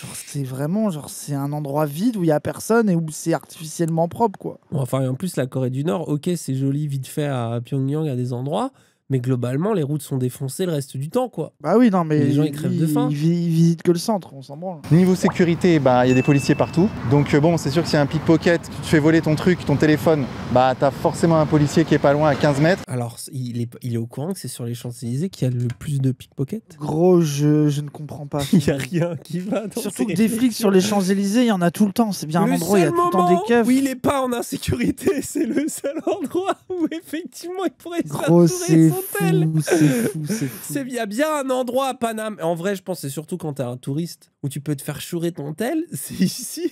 Genre, c'est vraiment, genre, c'est un endroit vide où il y a personne et où c'est artificiellement propre, quoi. Bon, enfin, en plus, la Corée du Nord, ok, c'est joli vite fait à Pyongyang, à des endroits. Mais globalement, les routes sont défoncées le reste du temps, quoi. Bah oui, non, mais Les gens, ils crèvent de faim. Ils visitent que le centre, on s'en branle. Niveau sécurité, bah, il y a des policiers partout. Donc bon, c'est sûr que s'il y a un pickpocket, tu te fais voler ton truc, ton téléphone, bah t'as forcément un policier qui est pas loin à 15 mètres. Alors, il est au courant que c'est sur les Champs-Élysées qu'il y a le plus de pickpockets? Gros, je ne comprends pas. Il n'y a rien qui va dans Surtout ces que des flics sur les Champs-Élysées, il y en a tout le temps. C'est bien un endroit où il y a tout le temps des keufs. où il n'est pas en insécurité, c'est le seul endroit où effectivement il pourrait Gros, s'attourer c'est son fou, tel. c'est fou, c'est fou. Il y a bien un endroit à Paname. En vrai, je pense que c'est surtout quand t'es un touriste où tu peux te faire chourer ton tel, c'est ici.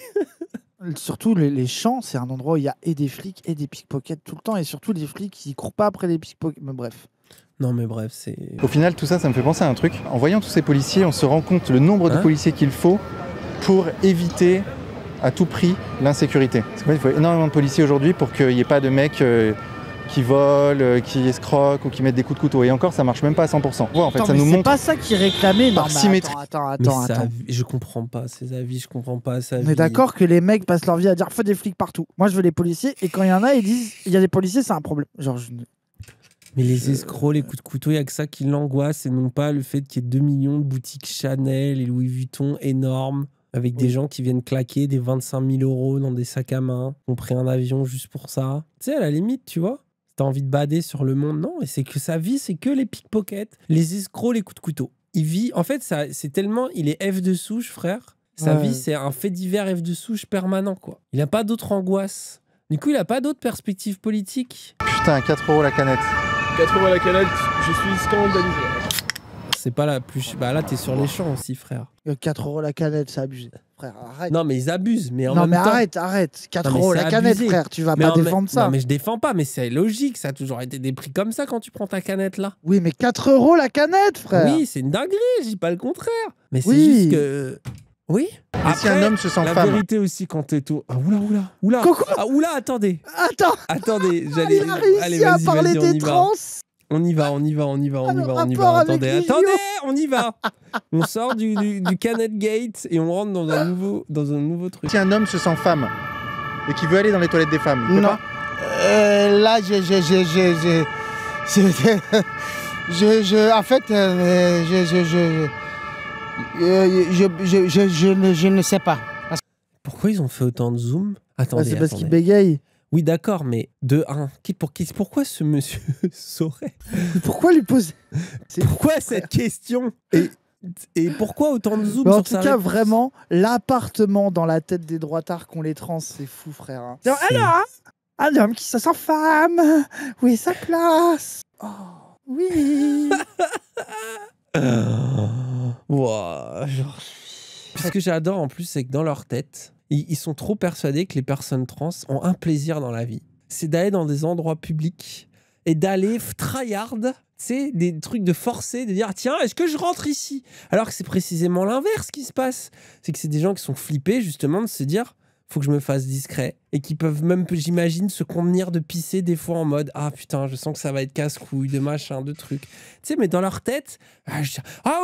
Surtout les champs, c'est un endroit où il y a et des flics et des pickpockets tout le temps. Et surtout les flics, ils courent pas après les pickpockets. Mais bref. Non mais bref, c'est... Au final, tout ça, ça me fait penser à un truc. En voyant tous ces policiers, on se rend compte le nombre de policiers qu'il faut pour éviter à tout prix l'insécurité. C'est quoi, il faut énormément de policiers aujourd'hui pour qu'il n'y ait pas de mecs qui volent, qui escroquent ou qui mettent des coups de couteau. Et encore, ça marche même pas à 100%. Ouais, en fait, Attends, ça mais nous c'est montre pas ça qui réclamait. Non, par mais symétrie. Attends. Je comprends pas ces avis, je comprends pas sa vie. On est d'accord que les mecs passent leur vie à dire faut des flics partout. Moi, je veux les policiers. Et quand il y en a, ils disent il y a des policiers, c'est un problème. Genre, Mais les escrocs, les coups de couteau, il n'y a que ça qui l'angoisse et non pas le fait qu'il y ait 2 millions de boutiques Chanel et Louis Vuitton énormes avec des gens qui viennent claquer des 25 000 € dans des sacs à main, ont pris un avion juste pour ça. Tu sais, à la limite, tu vois, t'as envie de bader sur le monde, non. Et c'est que sa vie, c'est que les pickpockets, les escrocs, les coups de couteau. Il vit, en fait, ça, c'est tellement, il est F de souche, frère. Sa vie, c'est un fait divers F de souche permanent, quoi. Il n'a pas d'autre angoisse. Du coup, il n'a pas d'autre perspective politique. Putain, 4 € la canette. 4 € la canette, je suis scandalisé. C'est pas la plus... Bah là, t'es sur les champs aussi, frère. 4 € la canette, c'est abusé. Frère, arrête. Non, mais ils abusent. Mais en non, même mais temps... arrête. 4 Non, mais € c'est la canette, abusé. frère. Tu vas Mais pas en même- défendre ça. Non, mais je défends pas, mais c'est logique. Ça a toujours été des prix comme ça quand tu prends ta canette, là. Oui, mais 4 € la canette, frère. Oui, c'est une dinguerie, je dis pas le contraire. Mais c'est Oui. juste que... Oui. Et si un homme se sent la femme vérité aussi, quand t'es tout... Ah, oula. Coucou. Ah, oula, attendez. Il Attendez, a réussi à parler des trans. On y va. Attendez, on y va. On sort du Canet Gate et on rentre dans un nouveau truc. Si un homme se sent femme et qui veut aller dans les toilettes des femmes, il peut Non. pas Là, en fait, je ne sais pas. Pourquoi ils ont fait autant de zoom? Attendez, c'est parce qu'il attendez. bégaye. Oui, d'accord, mais de 1, pourquoi ce monsieur saurait? Pourquoi lui poser Pourquoi cette question? Et pourquoi autant de zoom Mais en sur tout sa cas, réponse? vraiment, l'appartement dans la tête des droitards qu'ont les trans, c'est fou, frère. hein. C'est- Alors, un homme qui se sent femme, où est sa place? Oh, oui. Ouah, genre... Ce que j'adore en plus, c'est que dans leur tête, ils sont trop persuadés que les personnes trans ont un plaisir dans la vie. C'est d'aller dans des endroits publics et d'aller tryhard, tu sais, des trucs de forcer, de dire tiens, est-ce que je rentre ici? Alors que c'est précisément l'inverse qui se passe. C'est que c'est des gens qui sont flippés justement de se dire faut que je me fasse discret et qui peuvent même, j'imagine, se contenir de pisser des fois en mode ah putain, je sens que ça va être casse-couille, de machin, de trucs. Tu sais, mais dans leur tête,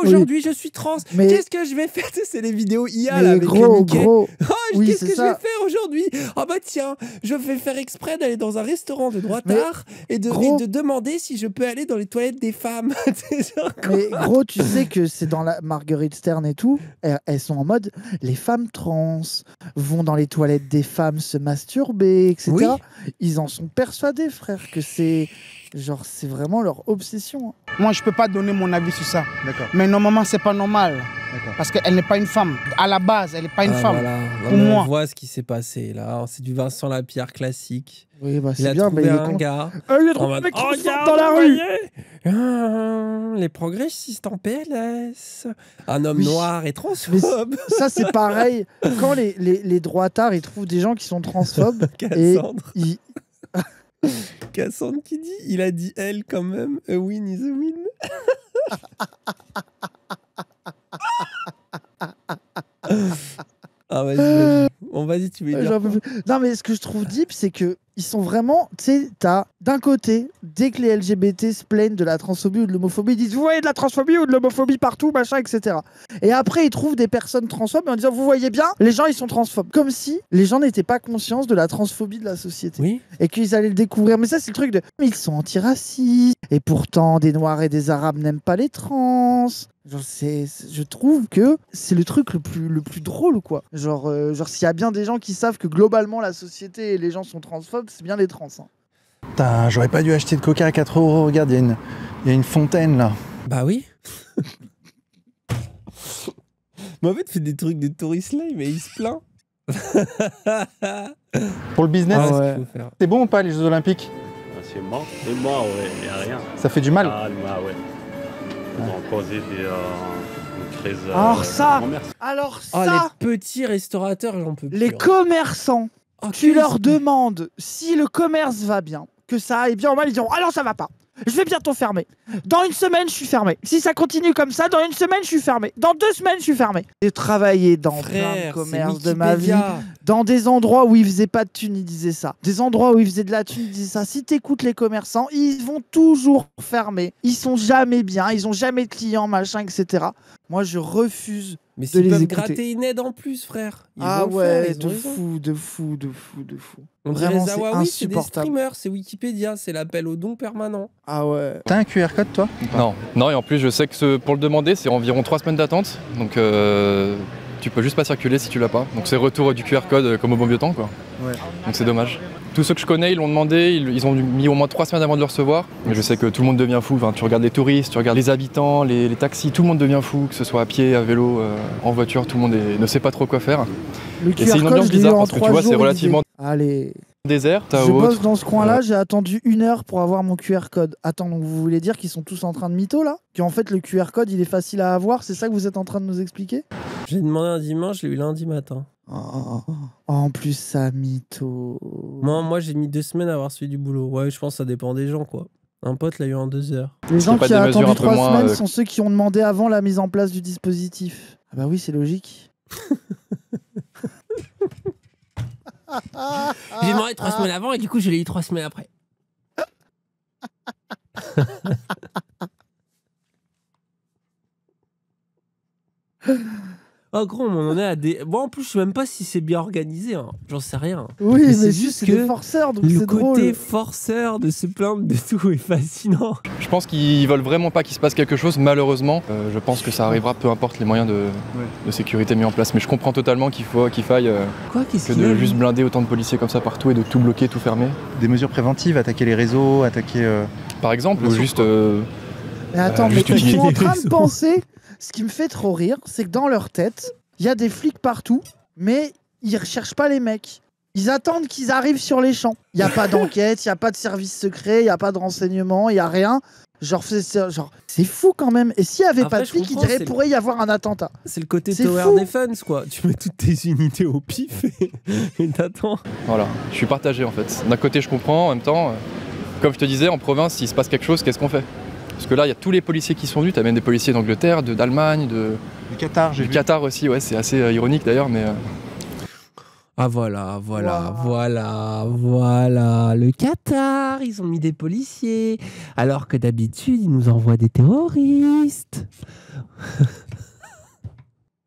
aujourd'hui je suis trans, Mais- qu'est-ce que je vais faire? Tu sais, c'est les vidéos IA Mais là, avec gros, le Mickey. gros. Oh, Oui, qu'est-ce c'est que je ça. vais faire aujourd'hui? Ah bah tiens, je vais faire exprès d'aller dans un restaurant de droitard et de demander si je peux aller dans les toilettes des femmes. C'est genre quoi? Mais gros, tu sais que c'est dans la Marguerite Stern et tout, elles sont en mode les femmes trans vont dans les toilettes des femmes se masturber, etc. Oui. Ils en sont persuadés, frère, que c'est genre c'est vraiment leur obsession. hein. Moi, je peux pas donner mon avis sur ça. D'accord. Mais normalement, c'est pas normal. D'accord. Parce qu'elle n'est pas une femme. À la base, elle n'est pas une Ah, femme. voilà. Non, Pour mais moi. on voit ce qui s'est passé là. C'est du Vincent Lapierre classique. Oui, bah Il a c'est bien, trouvé mais il est un con. gars. Il a en trouvé un mode, mec qui oh, sort regarde, dans la vous rue. voyez, les progressistes en PLS. Un homme Oui. noir et Mais transphobe. ça, c'est pareil. Quand les droitards, ils trouvent des gens qui sont transphobes et Cassandre. ils... Cassandre qui dit, il a dit elle quand même. A win is a win. Ah vas-y. On vas-y, tu veux dire. J'en peux plus. Non, mais ce que je trouve deep, c'est que ils sont vraiment, tu sais, t'as d'un côté, dès que les LGBT se plaignent de la transphobie ou de l'homophobie, ils disent vous voyez de la transphobie ou de l'homophobie partout, machin, etc. Et après, ils trouvent des personnes transphobes en disant vous voyez bien, les gens ils sont transphobes. Comme si les gens n'étaient pas conscients de la transphobie de la société. Oui. Et qu'ils allaient le découvrir. Mais ça, c'est le truc de ils sont antiracistes. Et pourtant, des Noirs et des Arabes n'aiment pas les trans. Genre, je trouve que c'est le truc le plus drôle, quoi. Genre s'il y a bien des gens qui savent que globalement la société et les gens sont transphobes, c'est bien les trans. hein. Putain, j'aurais pas dû acheter de coca à 4 €. Regarde, il y a une fontaine là. Bah oui. Mais en fait, il fait des trucs de tourist lay, mais il se plaint. Pour le business, Ah ouais. c'est ce qu'il faut faire. c'est bon ou pas les Jeux Olympiques? C'est mort, ouais, il n'y a rien. Ça fait du mal. Ah, ouais. Ils ont causé une crise. Alors ça, commerce. alors Oh, ça, les petits restaurateurs, j'en peux plus. les hein. commerçants, Oh, tu qu'est-ce leur que- demandes si le commerce va bien, que ça aille bien ou mal, ils diront ah non ça va pas. Je vais bientôt fermer. Dans une semaine, je suis fermé. Si ça continue comme ça, dans une semaine, je suis fermé. Dans 2 semaines, je suis fermé. J'ai travaillé dans plein de Frère, commerces c'est de ma vie. Wikipédia. Dans des endroits où ils faisaient pas de thunes, ils disaient ça. Des endroits où ils faisaient de la thune, ils disaient ça. Si t'écoutes les commerçants, ils vont toujours fermer. Ils sont jamais bien, ils ont jamais de clients, machin, etc. Moi, je refuse Mais de s'ils les peuvent écouter. gratter une aide en plus, frère. Ils Ah vont le faire, ouais, ils ont raison. de fou. On dirait Vraiment, c'est Zawawi, c'est des insupportable. streamers, c'est Wikipédia, c'est l'appel au don permanent. Ah ouais. T'as un QR code, toi Non, et en plus, je sais que pour le demander, c'est environ 3 semaines d'attente. Donc, tu peux juste pas circuler si tu l'as pas. Donc, c'est retour du QR code comme au bon vieux temps, quoi. Ouais. Donc, c'est dommage. Tous ceux que je connais, ils l'ont demandé, ils ont mis au moins 3 semaines avant de le recevoir. Mais je sais que tout le monde devient fou. Enfin, tu regardes les touristes, tu regardes les habitants, les taxis, tout le monde devient fou, que ce soit à pied, à vélo, en voiture, tout le monde ne sait pas trop quoi faire. Le Et c'est QR une code, ambiance je l'ai eu bizarre en parce que tu 3 vois, jours. c'est relativement Allez. désert. T'as Je autre. bosse dans ce coin-là, j'ai attendu 1 heure pour avoir mon QR code. Attends, donc vous voulez dire qu'ils sont tous en train de mytho là? Qu'en fait le QR code il est facile à avoir, c'est ça que vous êtes en train de nous expliquer? J'ai demandé un dimanche, je l'ai eu lundi matin. En plus ça mytho. Moi j'ai mis 2 semaines à avoir suivi du boulot. Ouais, je pense que ça dépend des gens, quoi. Un pote l'a eu en 2 heures. Les gens qui ont attendu 3 semaines sont ceux qui ont demandé avant la mise en place du dispositif. Ah bah oui, c'est logique. J'ai demandé 3 semaines avant et du coup je l'ai eu 3 semaines après. Oh gros, on en est à des... Bon, en plus, je sais même pas si c'est bien organisé, hein. J'en sais rien. Oui, mais c'est juste c'est des forceurs, donc le c'est drôle. côté forceur de se plaindre de tout est fascinant. Je pense qu'ils veulent vraiment pas qu'il se passe quelque chose, malheureusement. Je pense que ça arrivera, peu importe les moyens de sécurité mis en place. Mais je comprends totalement qu'il faille que de juste blinder autant de policiers comme ça partout et de tout bloquer, tout fermer. Des mesures préventives, attaquer les réseaux, attaquer... Par exemple, ou juste... Mais attends, mais juste je suis utiliser en les train de réseaux. penser, ce qui me fait trop rire, c'est que dans leur tête, il y a des flics partout, mais ils recherchent pas les mecs. Ils attendent qu'ils arrivent sur les champs. Il n'y a pas d'enquête, il n'y a pas de service secret, il n'y a pas de renseignement, il n'y a rien. Genre, c'est fou quand même. Et s'il n'y avait Après, pas de je flics, il comprends, dirait c'est pourrait y avoir un attentat. C'est le côté C'est Tower fou. Defense, quoi. Tu mets toutes tes unités au pif et t'attends. Voilà, je suis partagé en fait. D'un côté, je comprends, en même temps, comme je te disais, en province, s'il se passe quelque chose, qu'est-ce qu'on fait? Parce que là, il y a tous les policiers qui sont venus. T'as même des policiers d'Angleterre, d'Allemagne, du Qatar, du Qatar aussi. Ouais, c'est assez ironique d'ailleurs, mais. Ah voilà. Le Qatar, ils ont mis des policiers. Alors que d'habitude, ils nous envoient des terroristes.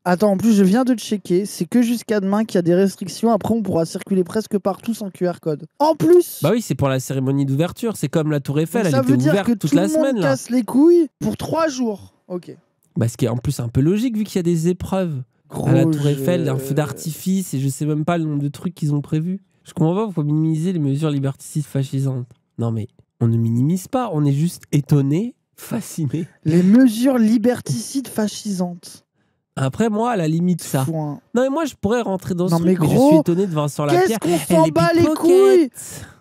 Attends, en plus, je viens de checker. C'est que jusqu'à demain qu'il y a des restrictions. Après, on pourra circuler presque partout sans QR code. En plus, Bah oui, c'est pour la cérémonie d'ouverture. C'est comme la Tour Eiffel, ça elle était veut dire ouverte que toute tout la le monde semaine. Là. casse les couilles pour 3 jours. Ok. Bah, ce qui est en plus un peu logique vu qu'il y a des épreuves. Gros À la Tour jeu. Eiffel, un feu d'artifice et je sais même pas le nombre de trucs qu'ils ont prévus. Je comprends pas pourquoi minimiser les mesures liberticides fascisantes. Non mais on ne minimise pas, on est juste étonné, fasciné. Les mesures liberticides fascisantes. Après moi, à la limite ça. Point. Non mais moi je pourrais rentrer dans ce Non, truc, mais mais je gros, suis étonné de Vincent Qu'est-ce Lapierre. qu'on Elle s'en est bat les pickpocket. couilles?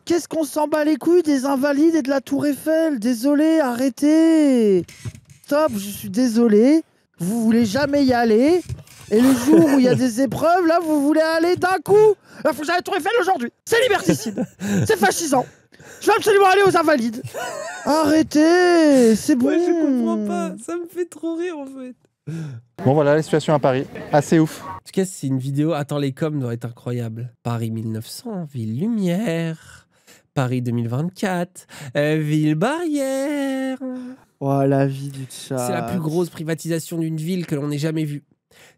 Qu'est-ce qu'on s'en bat les couilles des invalides et de la Tour Eiffel? Désolé, arrêtez. Stop, je suis désolé. Vous voulez jamais y aller. Et le jour où il y a des épreuves, là, vous voulez aller d'un coup. Il faut que j'aille à la Tour Eiffel aujourd'hui. C'est liberticide. C'est fascisant. Je veux absolument aller aux invalides. Arrêtez. C'est bon. Ouais, je comprends pas, ça me fait trop rire en fait. Bon voilà la situation à Paris, assez ouf. En tout cas, c'est une vidéo. Attends, les coms doivent être incroyables. Paris 1900, ville lumière. Paris 2024, ville barrière. Oh, la vie du chat. C'est la plus grosse privatisation d'une ville que l'on ait jamais vue.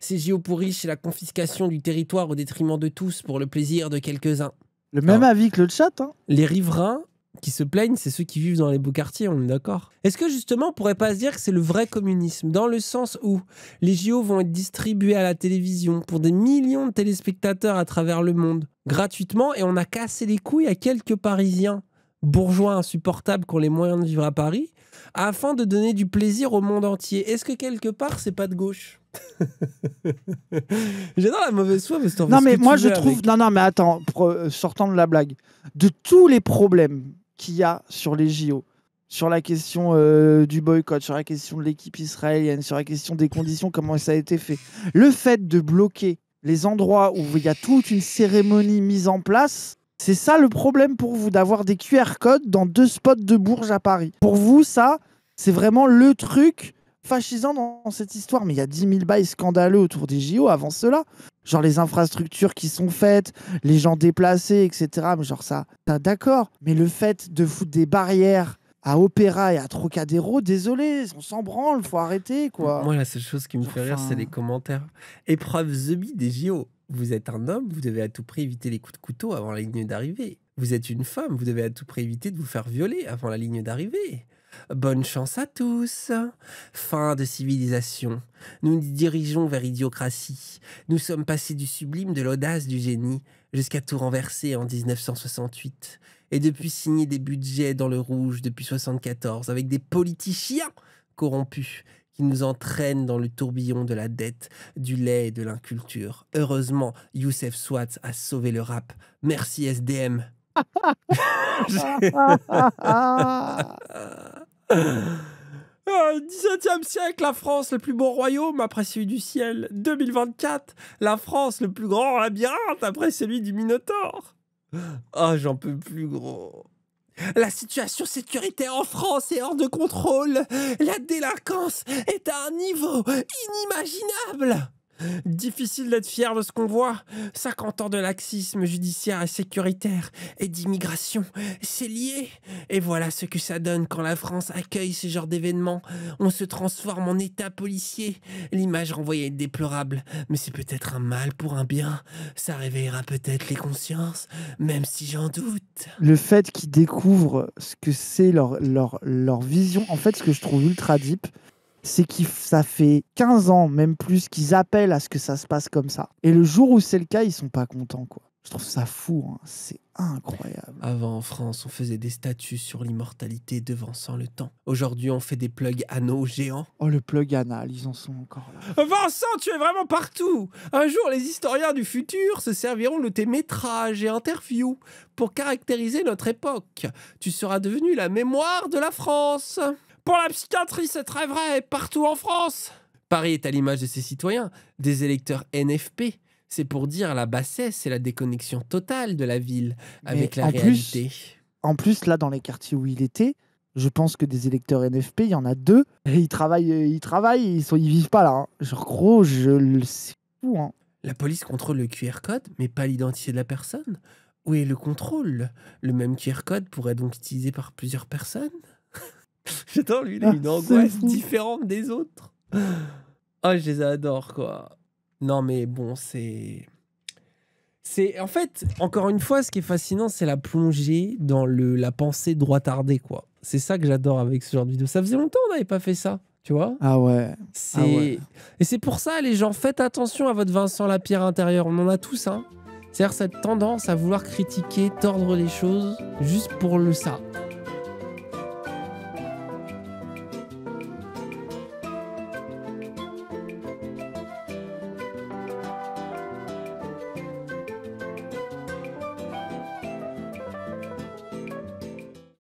Ces JO pourris, c'est la confiscation du territoire au détriment de tous pour le plaisir de quelques-uns. Le même avis que le chat. Hein. Les riverains qui se plaignent, c'est ceux qui vivent dans les beaux quartiers, on est d'accord. Est-ce que justement, on pourrait pas se dire que c'est le vrai communisme, dans le sens où les JO vont être distribués à la télévision pour des millions de téléspectateurs à travers le monde, gratuitement, et on a cassé les couilles à quelques Parisiens bourgeois insupportables qui ont les moyens de vivre à Paris, afin de donner du plaisir au monde entier. Est-ce que quelque part, c'est pas de gauche? J'adore la mauvaise foi, parce que Non, mais moi, je trouve... Non, mais attends, sortant de la blague, de tous les problèmes qu'il y a sur les JO, sur la question du boycott, sur la question de l'équipe israélienne, sur la question des conditions, comment ça a été fait, le fait de bloquer les endroits où il y a toute une cérémonie mise en place, c'est ça le problème pour vous, d'avoir des QR codes dans 2 spots de Bourges à Paris. Pour vous, ça, c'est vraiment le truc fascisant dans cette histoire. Mais il y a 10 000 bails scandaleux autour des JO avant cela. Genre les infrastructures qui sont faites, les gens déplacés, etc. Mais genre ça, d'accord. Mais le fait de foutre des barrières à Opéra et à Trocadéro, désolé, on s'en branle, faut arrêter, quoi. Moi, la seule chose qui me fait rire, c'est les commentaires. Épreuve The Bee des JO. Vous êtes un homme, vous devez à tout prix éviter les coups de couteau avant la ligne d'arrivée. Vous êtes une femme, vous devez à tout prix éviter de vous faire violer avant la ligne d'arrivée. Bonne chance à tous. Fin de civilisation. Nous nous dirigeons vers idiocratie. Nous sommes passés du sublime, de l'audace, du génie, jusqu'à tout renverser en 1968. Et depuis signer des budgets dans le rouge depuis 74 avec des politiciens corrompus qui nous entraînent dans le tourbillon de la dette, du lait et de l'inculture. Heureusement, Youssef Swat a sauvé le rap. Merci SDM. Au XVIIe siècle, la France, le plus beau royaume après celui du ciel. 2024, la France, le plus grand labyrinthe après celui du Minotaure. Oh, j'en peux plus, gros. La situation sécuritaire en France est hors de contrôle. La délinquance est à un niveau inimaginable. Difficile d'être fier de ce qu'on voit. 50 ans de laxisme judiciaire et sécuritaire et d'immigration, c'est lié. Et voilà ce que ça donne quand la France accueille ce genre d'événements. On se transforme en état policier. L'image renvoyée est déplorable, mais c'est peut-être un mal pour un bien. Ça réveillera peut-être les consciences, même si j'en doute. Le fait qu'ils découvrent ce que c'est leur vision, en fait, ce que je trouve ultra deep, c'est que ça fait 15 ans, même plus, qu'ils appellent à ce que ça se passe comme ça. Et le jour où c'est le cas, ils sont pas contents, quoi. Je trouve ça fou, hein. C'est incroyable. Avant, en France, on faisait des statues sur l'immortalité devançant le temps. Aujourd'hui, on fait des plugs anneaux géants. Oh, le plug anal, ils en sont encore là. Vincent, tu es vraiment partout. Un jour, les historiens du futur se serviront de tes métrages et interviews pour caractériser notre époque. Tu seras devenu la mémoire de la France. Pour la psychiatrie, c'est très vrai, partout en France. Paris est à l'image de ses citoyens, des électeurs NFP. C'est pour dire la bassesse et la déconnexion totale de la ville avec la réalité. En plus, là, dans les quartiers où il était, je pense que des électeurs NFP, il y en a 2. Et ils travaillent, ils vivent pas là. Hein. Genre, gros, c'est fou. Hein. La police contrôle le QR code, mais pas l'identité de la personne. Où est le contrôle? Le même QR code pourrait être donc utilisé par plusieurs personnes. J'adore, lui, il a une angoisse différente des autres. Oh, je les adore, quoi. Non, mais bon, c'est... En fait, encore une fois, ce qui est fascinant, c'est la plongée dans la pensée droitardée, quoi. C'est ça que j'adore avec ce genre de vidéo. Ça faisait longtemps qu'on n'avait pas fait ça, tu vois. Ah ouais. Et c'est pour ça, les gens, faites attention à votre Vincent Lapierre intérieur. On en a tous, hein. C'est-à-dire cette tendance à vouloir critiquer, tordre les choses, juste pour ça.